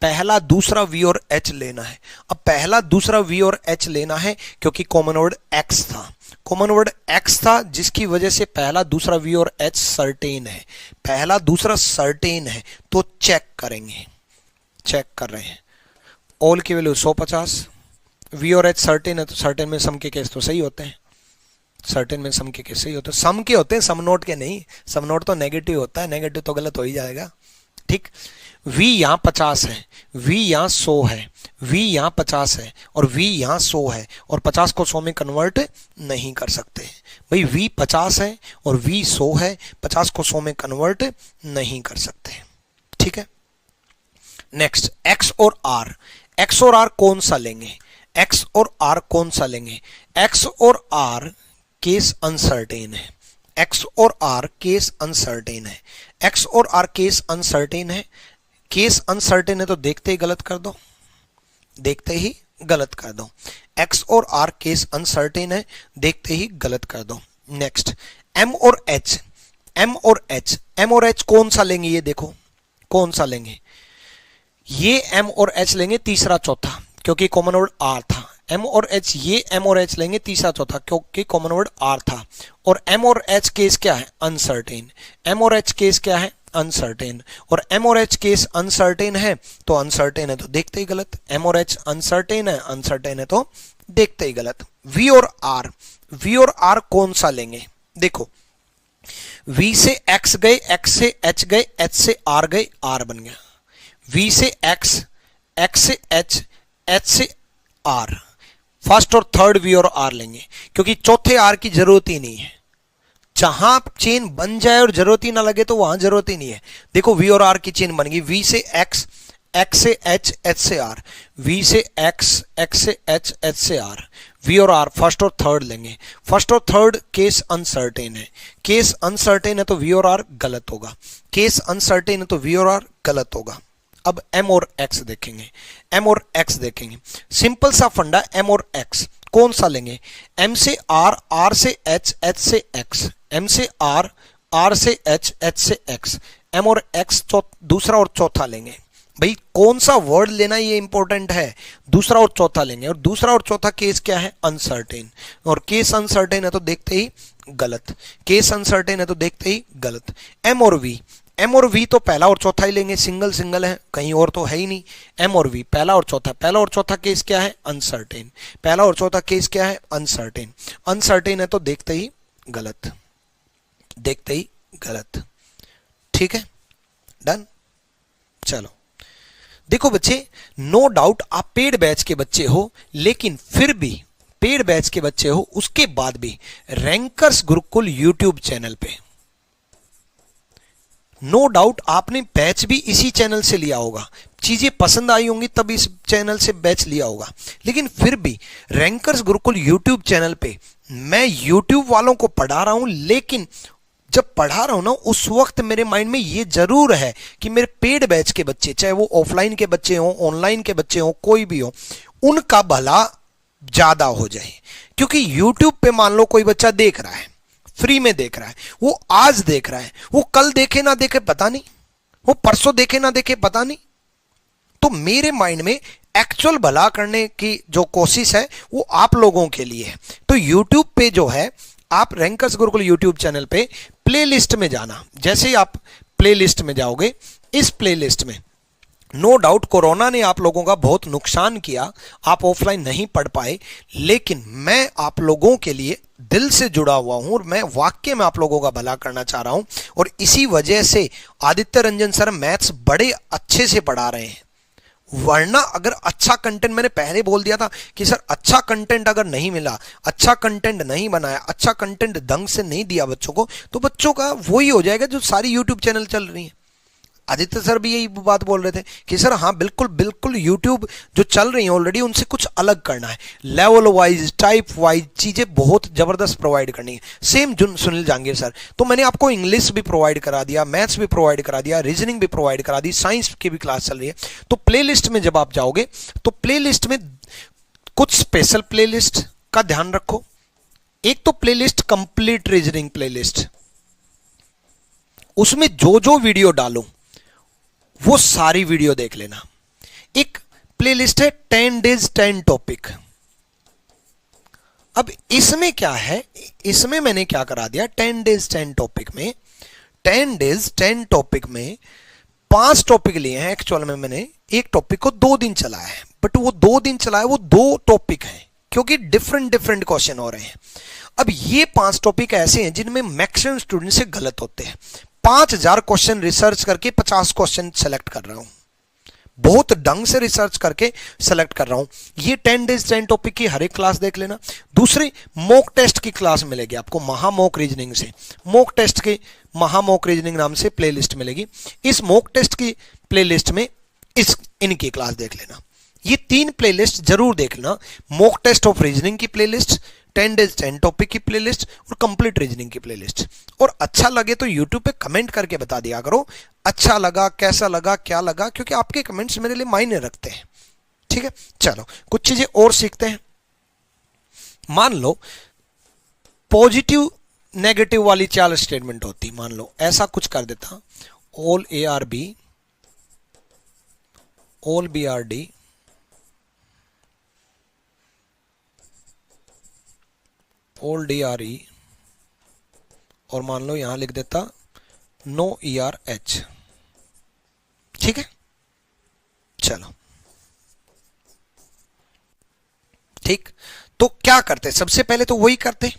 पहला दूसरा v और h लेना है। अब पहला दूसरा v और h लेना है क्योंकि कॉमन वर्ड x था, कॉमन वर्ड x था जिसकी वजह से पहला दूसरा v और h सर्टेन है। पहला दूसरा सर्टेन है तो चेक करेंगे, चेक कर रहे हैं। ऑल की वैल्यू 150, v और h सर्टेन है तो सर्टेन में सम के केस तो सही होते हैं, सर्टेन में सम के केस सही होते हैं, सम के होते हैं सम नोट के नहीं। सम नोट तो नेगेटिव होता है, नेगेटिव तो गलत हो ही जाएगा। ठीक, v यहाँ 50 है, v यहाँ 100 है, v यहाँ 50 है और v यहाँ 100 है, और 50 को 100 में कन्वर्ट नहीं कर सकते भाई। v 50 है और v 100 है, 50 को 100 में कन्वर्ट नहीं कर सकते। ठीक है, नेक्स्ट x और r, x और r कौन सा लेंगे, x और r कौन सा लेंगे। x और r केस अनसर्टेन है, x और r केस अनसर्टेन है, x और r केस अनसर्टेन है। केस अनसर्टेन है तो देखते ही गलत कर दो, देखते ही गलत कर दो। x और r केस अनसर्टेन है, देखते ही गलत कर दो। नेक्स्ट m और h, m और h, m और h कौन सा लेंगे, ये देखो कौन सा लेंगे। ये m और h लेंगे तीसरा चौथा क्योंकि कॉमन वर्ड r था। m और h, ये m और h लेंगे तीसरा चौथा क्योंकि कॉमन वर्ड r था। और m और h केस क्या है अनसर्टेन, m और h केस क्या है अनसर्टेन, और m और h केस अनसर्टेन है तो अनसर्टेन है तो देखते ही गलत। m और h अनसर्टेन है, अनसर्टेन है तो देखते ही गलत। v और r, v और r कौन सा लेंगे। देखो v से x गए, x से h गए, h से r गए, r बन गया। v से x, x से h, h से r, फर्स्ट और थर्ड वी और आर लेंगे, क्योंकि चौथे आर की जरूरत ही नहीं है। जहां चेन बन जाए और जरूरत ही ना लगे तो वहां जरूरत ही नहीं है। देखो वी और आर की चेन बन गई, वी से एक्स, एक्स से एच, एच से आर, वी से एक्स, एक्स से एच, एच से आर, वी और आर फर्स्ट और थर्ड लेंगे। फर्स्ट और थर्ड केस अनसर्टेन है, केस अनसर्टेन है तो वी और आर गलत होगा, केस अनसर्टेन है तो वी और आर गलत होगा। अब एम और एक्स देखेंगे, एम और एक्स देखेंगे, सिंपल सा फंडा, एम और एक्स कौन सा लेंगे, एम से आर, आर से एच, एच से एक्स, एम से आर, आर से एच, एच से एक्स, एम और एक्स दूसरा और चौथा लेंगे। भाई कौन सा वर्ड लेना ये इंपॉर्टेंट है, दूसरा और चौथा लेंगे, और दूसरा और चौथा केस क्या है, अनसर्टेन, और केस अनसर्टेन है तो देखते ही गलत, केस अनसर्टेन है तो देखते ही गलत। एम और वी, एम और वी तो पहला और चौथा ही लेंगे, सिंगल सिंगल है, कहीं और तो है ही नहीं। एम और वी पहला और चौथा, पहला और चौथा केस क्या है, अनसर्टेन, पहला और चौथा केस क्या है, अनसर्टेन, अनसर्टेन है तो देखते ही गलत, देखते ही गलत। ठीक है, डन। चलो देखो बच्चे, नो डाउट आप पेड बैच के बच्चे हो, लेकिन फिर भी पेड बैच के बच्चे हो उसके बाद भी रैंकर्स गुरुकुल यूट्यूब चैनल पे नो डाउट आपने बैच भी इसी चैनल से लिया होगा, चीजें पसंद आई होंगी तब इस चैनल से बैच लिया होगा, लेकिन फिर भी रैंकर्स गुरुकुल यूट्यूब चैनल पे मैं यूट्यूब वालों को पढ़ा रहा हूं, लेकिन जब पढ़ा रहा हूं ना उस वक्त मेरे माइंड में ये जरूर है कि मेरे पेड बैच के बच्चे, चाहे वो ऑफलाइन के बच्चे हो, ऑनलाइन के बच्चे हो, कोई भी हो, उनका भला ज्यादा हो जाए। क्योंकि यूट्यूब पे मान लो कोई बच्चा देख रहा है, फ्री में देख रहा है, वो आज देख रहा है, वो कल देखे ना देखे पता नहीं, वो परसों देखे ना देखे पता नहीं, तो मेरे माइंड में एक्चुअल भला करने की जो कोशिश है वो आप लोगों के लिए है। तो यूट्यूब पे जो है, आप रैंकर्स गुरुकुल यूट्यूब चैनल पे प्लेलिस्ट में जाना, जैसे ही आप प्लेलिस्ट में जाओगे, इस प्लेलिस्ट में नो डाउट कोरोना ने आप लोगों का बहुत नुकसान किया, आप ऑफलाइन नहीं पढ़ पाए, लेकिन मैं आप लोगों के लिए दिल से जुड़ा हुआ हूं और मैं वाकई में आप लोगों का भला करना चाह रहा हूं, और इसी वजह से आदित्य रंजन सर मैथ्स बड़े अच्छे से पढ़ा रहे हैं। वरना अगर अच्छा कंटेंट, मैंने पहले बोल दिया था कि सर अच्छा कंटेंट अगर नहीं मिला, अच्छा कंटेंट नहीं बनाया, अच्छा कंटेंट ढंग से नहीं दिया बच्चों को, तो बच्चों का वही हो जाएगा जो सारी यूट्यूब चैनल चल रही है। आदित्य सर भी यही बात बोल रहे थे कि सर हाँ बिल्कुल बिल्कुल यूट्यूब जो चल रही है ऑलरेडी उनसे कुछ अलग करना है, लेवल वाइज, टाइप वाइज चीजें बहुत जबरदस्त प्रोवाइड करनी है। सेम सुनील जहांगीर सर, तो मैंने आपको इंग्लिश भी प्रोवाइड करा दिया, मैथ्स भी प्रोवाइड करा दिया, रीजनिंग भी प्रोवाइड करा दी, साइंस की भी क्लास चल रही है। तो प्लेलिस्ट में जब आप जाओगे तो प्लेलिस्ट में कुछ स्पेशल प्लेलिस्ट का ध्यान रखो। एक तो प्लेलिस्ट कंप्लीट रीजनिंग प्लेलिस्ट, उसमें जो जो वीडियो डालो वो सारी वीडियो देख लेना। एक प्लेलिस्ट है 10 डेज 10 टॉपिक। अब इसमें क्या है, इसमें मैंने क्या करा दिया, 10 डेज 10 टॉपिक में, 10 डेज 10 टॉपिक में 5 टॉपिक लिए हैं। एक्चुअल में मैंने एक टॉपिक को 2 दिन चलाया है, बट वो 2 दिन चलाया, वो 2 टॉपिक हैं क्योंकि डिफरेंट डिफरेंट क्वेश्चन हो रहे हैं। अब ये 5 टॉपिक ऐसे हैं जिनमें मैक्सिमम स्टूडेंट से गलत होते हैं। 5000 क्वेश्चन रिसर्च करके 50 क्वेश्चन सेलेक्ट कर रहा हूं, बहुत ढंग से रिसर्च करके सेलेक्ट कर रहा हूं। ये 10 डेज 10 टॉपिक की हर एक क्लास देख लेना। दूसरी मॉक टेस्ट की क्लास मिलेगी आपको, महा मॉक रीजनिंग से, मॉक टेस्ट के महा मॉक रीजनिंग नाम से प्लेलिस्ट मिलेगी। इस मॉक टेस्ट की प्लेलिस्ट में इनकी क्लास देख लेना। ये 3 प्लेलिस्ट जरूर देख लेना, मॉक टेस्ट ऑफ रीजनिंग की प्लेलिस्ट, 10 डेज 10 टॉपिक की प्लेलिस्ट और कंप्लीट रीजनिंग की प्लेलिस्ट। और अच्छा लगे तो यूट्यूब पे कमेंट करके बता दिया करो, अच्छा लगा, कैसा लगा, क्या लगा, क्योंकि आपके कमेंट्स मेरे लिए मायने रखते हैं। ठीक है, चलो कुछ चीजें और सीखते हैं। मान लो पॉजिटिव नेगेटिव वाली 4 स्टेटमेंट होती, मान लो ऐसा कुछ कर देता, all A are B, all B are D, all D are E, और मान लो यहां लिख देता नो ई आर एच। ठीक है, चलो ठीक, तो क्या करते, सबसे पहले तो वही करते,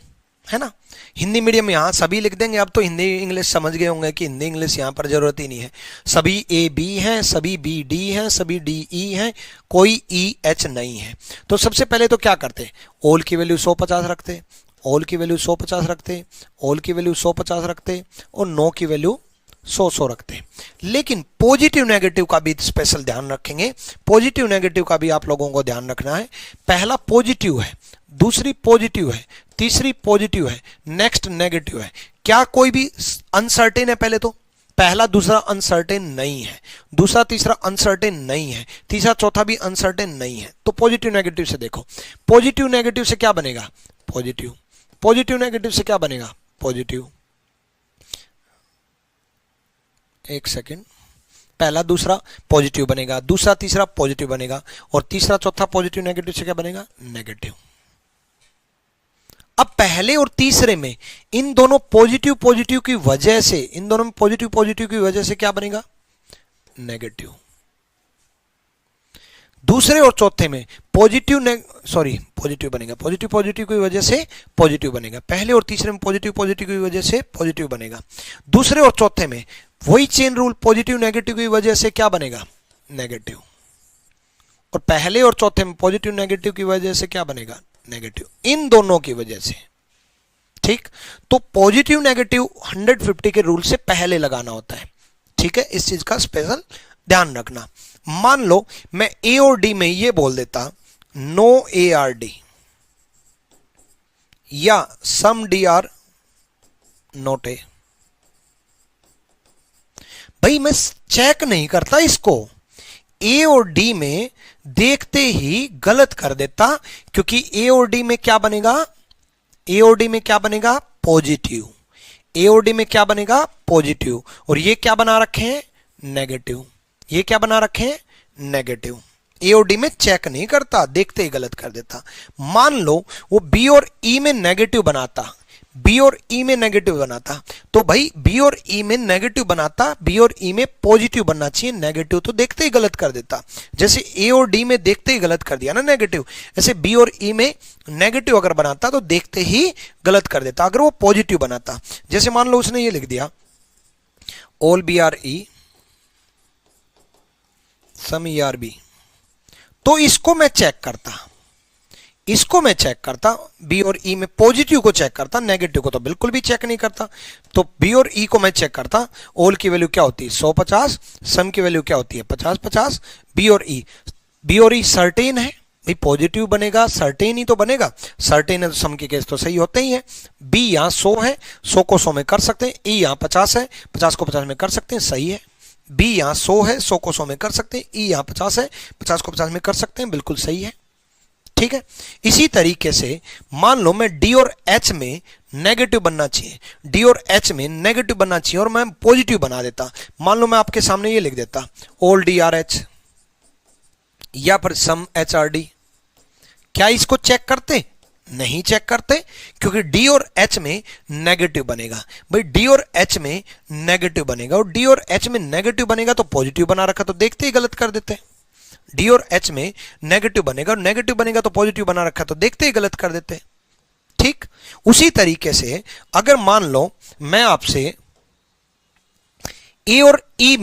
है ना। हिंदी मीडियम यहाँ सभी लिख देंगे, अब तो हिंदी इंग्लिश समझ गए होंगे कि हिंदी इंग्लिश यहाँ पर जरूरत ही नहीं है। सभी ए बी हैं, सभी बी डी हैं, सभी डी ई हैं, कोई ई एच नहीं है। तो सबसे पहले तो क्या करते, ऑल की वैल्यू 150 रखते, ऑल की वैल्यू 150 रखते, ऑल की वैल्यू 150 रखते और नो की वैल्यू 100 रखते। लेकिन पॉजिटिव नेगेटिव का भी स्पेशल ध्यान रखेंगे। पॉजिटिव नेगेटिव का भी आप लोगों को ध्यान रखना है। पहला पॉजिटिव है, दूसरी पॉजिटिव है, तीसरी पॉजिटिव है, नेक्स्ट नेगेटिव है। क्या कोई भी अनसर्टेन है? पहले तो पहला दूसरा अनसर्टेन नहीं है, दूसरा तीसरा अनसर्टेन नहीं है, तीसरा चौथा भी अनसर्टेन नहीं है। तो पॉजिटिव नेगेटिव से देखो, पॉजिटिव नेगेटिव से क्या बनेगा? पॉजिटिव। पॉजिटिव नेगेटिव से क्या बनेगा? पॉजिटिव। एक सेकेंड, पहला दूसरा पॉजिटिव बनेगा, दूसरा तीसरा पॉजिटिव बनेगा और तीसरा चौथा पॉजिटिव नेगेटिव से क्या बनेगा? नेगेटिव। अब पहले और तीसरे में इन दोनों पॉजिटिव पॉजिटिव की वजह से, इन दोनों में पॉजिटिव पॉजिटिव की वजह से क्या बनेगा? नेगेटिव। दूसरे और चौथे में पॉजिटिव बनेगा, पॉजिटिव पॉजिटिव की वजह से पॉजिटिव बनेगा। पहले और तीसरे में पॉजिटिव पॉजिटिव की वजह से पॉजिटिव बनेगा। दूसरे और चौथे में वही चेन रूल, पॉजिटिव नेगेटिव की वजह से क्या बनेगा? नेगेटिव। और पहले और चौथे में पॉजिटिव नेगेटिव की वजह से क्या बनेगा? नेगेटिव। इन दोनों की वजह से, ठीक। तो पॉजिटिव नेगेटिव 150 के रूल से पहले लगाना होता है, ठीक है। इस चीज का स्पेशल ध्यान रखना। मान लो मैं ए और डी में ये बोल देता नो ए आर डी या सम डी आर नॉट ए। भाई मैं चेक नहीं करता इसको, ए और डी में देखते ही गलत कर देता, क्योंकि ए और डी में क्या बनेगा? ए और डी में क्या बनेगा? पॉजिटिव। ए और डी में क्या बनेगा? पॉजिटिव। और ये क्या बना रखे हैं? नेगेटिव। ये क्या बना रखे हैं? नेगेटिव। ए और डी में चेक नहीं करता, देखते ही गलत कर देता। मान लो वो बी और ई में नेगेटिव बनाता, बी और ई में नेगेटिव बनाता, तो भाई बी और ई में नेगेटिव बनाता, बी और ई में पॉजिटिव बनना चाहिए, नेगेटिव तो देखते ही गलत कर देता। जैसे ए और डी में देखते ही गलत कर दिया ना नेगेटिव, ऐसे बी और ई में नेगेटिव अगर बनाता तो देखते ही गलत कर देता अगर वो पॉजिटिव बनाता। जैसे मान लो उसने ये लिख दिया all B are E some E are B, तो इसको मैं चेक करता, इसको मैं चेक करता, बी और ई में पॉजिटिव को चेक करता, नेगेटिव को तो बिल्कुल भी चेक नहीं करता। तो बी और ई को मैं चेक करता, ऑल की वैल्यू क्या होती है? 150, सम की वैल्यू क्या होती है? 50-50। बी और ई सर्टेन है, भाई पॉजिटिव बनेगा, सर्टेन ही तो बनेगा, सर्टेन है तो सम के केस तो सही होते ही है। बी यहाँ 100 है, 100 को 100 में कर सकते हैं, ई यहाँ 50 है, 50 को 50 में कर सकते हैं, सही है। बी यहाँ 100 है, 100 को 100 में कर सकते हैं, ई यहाँ 50 है, 50 को 50 में कर सकते हैं, बिल्कुल सही है, ठीक है। इसी तरीके से मान लो मैं डी और एच में नेगेटिव बनना चाहिए, डी और एच में नेगेटिव बनना चाहिए और मैं पॉजिटिव बना देता। मान लो मैं आपके सामने ये लिख देता ऑल डी आर एच या फिर सम एच आर डी। क्या इसको चेक करते? नहीं चेक करते, क्योंकि डी और एच में नेगेटिव बनेगा। भाई डी और एच में नेगेटिव बनेगा और डी और एच में नेगेटिव बनेगा तो पॉजिटिव बना रखा, तो देखते ही गलत कर देते। डी और एच में नेगेटिव बनेगा और नेगेटिव बनेगा तो पॉजिटिव बना रखा, तो देखते ही गलत कर देते, ठीक। उसी तरीके से अगर मान लो मैं आपसे ए और ई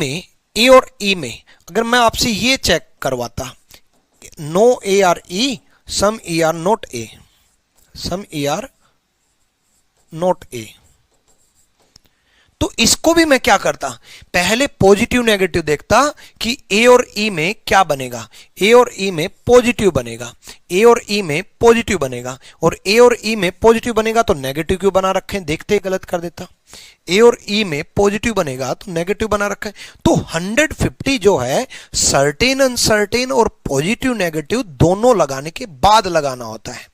में अगर मैं आपसे ये चेक करवाता no A are E some E are not A, some E are not A, तो इसको भी मैं क्या करता? पहले पॉजिटिव नेगेटिव देखता कि ए और ई में क्या बनेगा, ए और ई में पॉजिटिव बनेगा, ए और ई में पॉजिटिव बनेगा, और ए और ई में पॉजिटिव बनेगा तो नेगेटिव क्यों बना रखे हैं? देखते ही गलत कर देता। ए और ई में पॉजिटिव बनेगा तो नेगेटिव बना रखा है। तो 150 जो है सर्टेन अनसर्टेन और पॉजिटिव नेगेटिव दोनों लगाने के बाद लगाना होता है।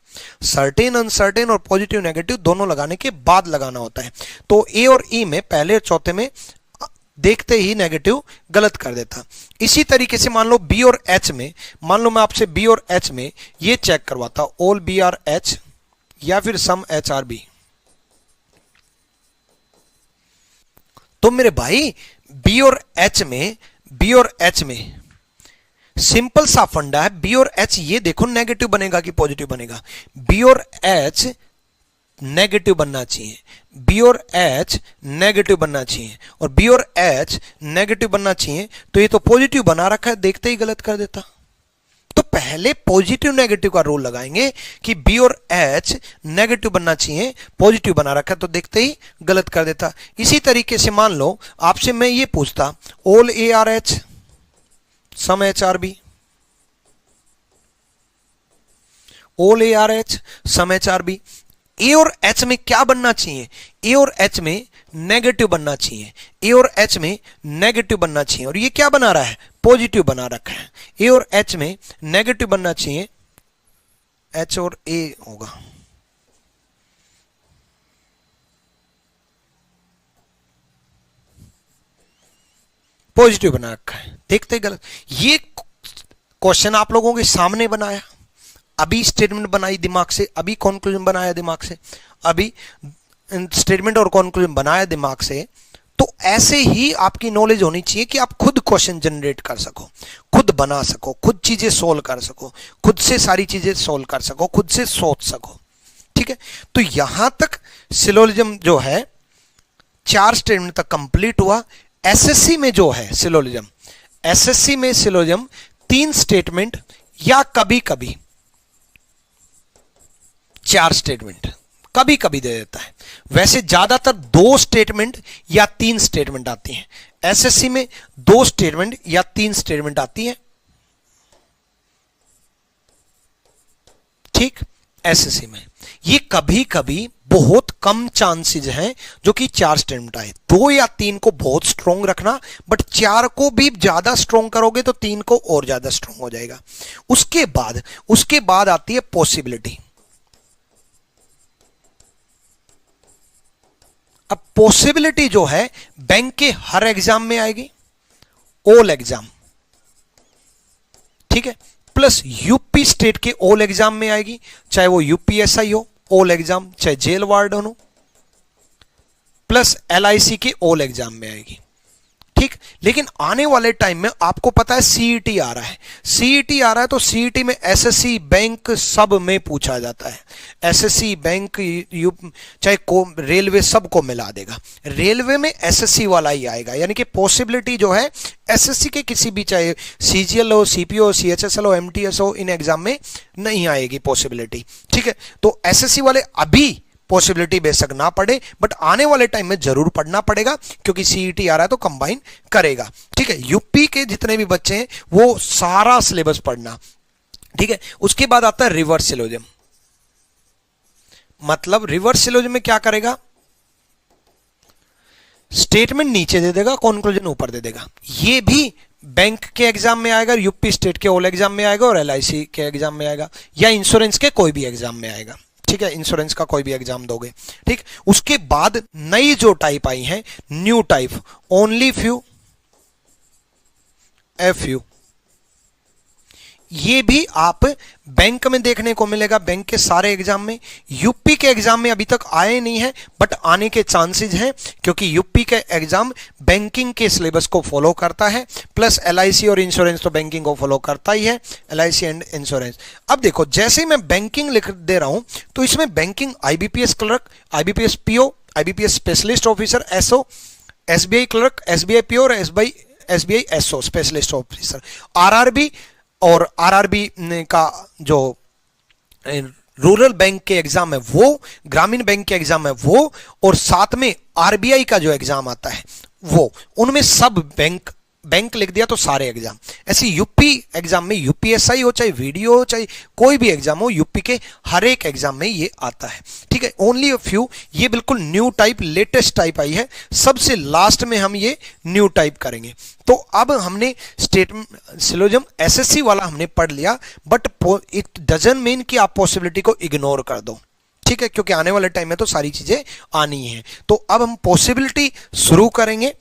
सर्टेन अनसर्टेन और पॉजिटिव नेगेटिव दोनों लगाने के बाद लगाना होता है। तो ए और ई में पहले और चौथे में देखते ही नेगेटिव गलत कर देता। इसी तरीके से मान लो बी और एच में, मान लो मैं आपसे बी और एच में ये चेक करवाता ऑल बी आर एच या फिर सम एच आर बी, तो मेरे भाई बी और एच में सिंपल सा फंडा है। बी और एच ये देखो नेगेटिव बनेगा कि पॉजिटिव बनेगा। बी और एच नेगेटिव बनना चाहिए, बी और एच नेगेटिव बनना चाहिए, और बी और एच नेगेटिव बनना चाहिए, तो ये तो पॉजिटिव बना रखा है, देखते ही गलत कर देता। तो पहले पॉजिटिव नेगेटिव का रूल लगाएंगे कि बी और एच नेगेटिव बनना चाहिए, पॉजिटिव बना रखा है, तो देखते ही गलत कर देता। इसी तरीके से मान लो आपसे मैं ये पूछता ऑल ए आर एच सम H R B, all A R H सम एच आर बी, ए और एच में क्या बनना चाहिए, ए और एच में नेगेटिव बनना चाहिए, ए और एच में नेगेटिव बनना चाहिए, और ये क्या बना रहा है, पॉजिटिव बना रखा है। ए और एच में नेगेटिव बनना चाहिए, एच और ए होगा, पॉजिटिव बना रखा है, देखते गलत। ये क्वेश्चन आप लोगों के सामने बनाया, अभी स्टेटमेंट बनाई दिमाग से, अभी कॉन्क्लूजन बनाया दिमाग से, अभी स्टेटमेंट और कॉन्क्लूजन बनाया दिमाग से। तो ऐसे ही आपकी नॉलेज होनी चाहिए कि आप खुद क्वेश्चन जनरेट कर सको, खुद बना सको, खुद चीजें सोल्व कर सको, खुद से सारी चीजें सोल्व कर सको, खुद से सोच सको। ठीक है, तो यहां तक सिलोजिज्म जो है 4 स्टेटमेंट तक कंप्लीट हुआ। एसएससी में जो है सिलोजिज्म, एसएससी में सिलोजिज्म 3 स्टेटमेंट या कभी कभी 4 स्टेटमेंट कभी कभी दे देता है। वैसे ज्यादातर 2 स्टेटमेंट या 3 स्टेटमेंट आती हैं एसएससी में, 2 स्टेटमेंट या 3 स्टेटमेंट आती है। ठीक, एसएससी में ये कभी कभी बहुत कम चांसेस हैं जो कि 4 स्टेटमेंट आए। 2 या 3 को बहुत स्ट्रॉन्ग रखना, बट 4 को भी ज्यादा स्ट्रॉन्ग करोगे तो 3 को और ज्यादा स्ट्रॉन्ग हो जाएगा। उसके बाद आती है पॉसिबिलिटी। अब पॉसिबिलिटी जो है बैंक के हर एग्जाम में आएगी, ऑल एग्जाम, ठीक है, प्लस यूपी स्टेट के ऑल एग्जाम में आएगी, चाहे वो यूपीएसआई हो ऑल एग्जाम, चाहे जेल वार्डन हो, प्लस एलआईसी के ऑल एग्जाम में आएगी। ठीक, लेकिन आने वाले टाइम में आपको पता है सीईटी आ रहा है, सीईटी आ रहा है, तो सीईटी में एसएससी बैंक सब में पूछा जाता है। एसएससी बैंक चाहे रेलवे सबको मिला देगा, रेलवे में एसएससी वाला ही आएगा। यानी कि पॉसिबिलिटी जो है एसएससी के किसी भी, चाहे सीजीएल हो, सीपीओ, सीएचएसएल हो, एमटीएस हो, इन एग्जाम में नहीं आएगी पॉसिबिलिटी। ठीक है, तो एसएससी वाले अभी पॉसिबिलिटी बेशक ना पढ़े, बट आने वाले टाइम में जरूर पढ़ना पड़ेगा, क्योंकि सीईटी आ रहा है तो कंबाइन करेगा। ठीक है, यूपी के जितने भी बच्चे हैं वो सारा सिलेबस पढ़ना। ठीक है, उसके बाद आता है रिवर्स सिलोजिज्म। मतलब रिवर्स सिलोजिज्म में क्या करेगा, स्टेटमेंट नीचे दे देगा, कॉन्क्लूजन ऊपर दे देगा। ये भी बैंक के एग्जाम में आएगा, यूपी स्टेट के ऑल एग्जाम में आएगा, और एलआईसी के एग्जाम में आएगा, या इंश्योरेंस के कोई भी एग्जाम में आएगा। ठीक है, इंश्योरेंस का कोई भी एग्जाम दोगे। ठीक, उसके बाद नई जो टाइप आई है, new type, only few, FU, ये भी आप बैंक में देखने को मिलेगा, बैंक के सारे एग्जाम में। यूपी के एग्जाम में अभी तक आए नहीं है, बट आने के चांसेस हैं, क्योंकि यूपी के एग्जाम बैंकिंग के सिलेबस को फॉलो करता है, प्लस एलआईसी और इंश्योरेंस तो बैंकिंग को फॉलो करता ही है, एलआईसी एंड इंश्योरेंस। अब देखो, जैसे ही मैं बैंकिंग लिख दे रहा हूं, तो इसमें banking IBPS clerk, IBPS PO, IBPS specialist officer SO, SBI clerk, SBI PO और SBI SO specialist officer, RRB और आरआरबी का जो रूरल बैंक के एग्जाम है वो, ग्रामीण बैंक के एग्जाम है वो, और साथ में आरबीआई का जो एग्जाम आता है वो, उनमें सब बैंक लिख दिया तो सारे एग्जाम। ऐसे यूपी एग्जाम में, यूपीएसआई हो चाहे वीडियो हो चाहे कोई भी एग्जाम हो, यूपी के हर एक एग्जाम में ये आता है। ठीक है, ओनली अ फ्यू, ये बिल्कुल न्यू टाइप, लेटेस्ट टाइप आई है, सबसे लास्ट में हम ये न्यू टाइप करेंगे। तो अब हमने स्टेटमेंट सिलोजिज्म एसएससी वाला हमने पढ़ लिया, बट इट डजंट मीन कि आप पॉसिबिलिटी को इग्नोर कर दो। ठीक है, क्योंकि आने वाले टाइम में तो सारी चीजें आनी है। तो अब हम पॉसिबिलिटी शुरू करेंगे।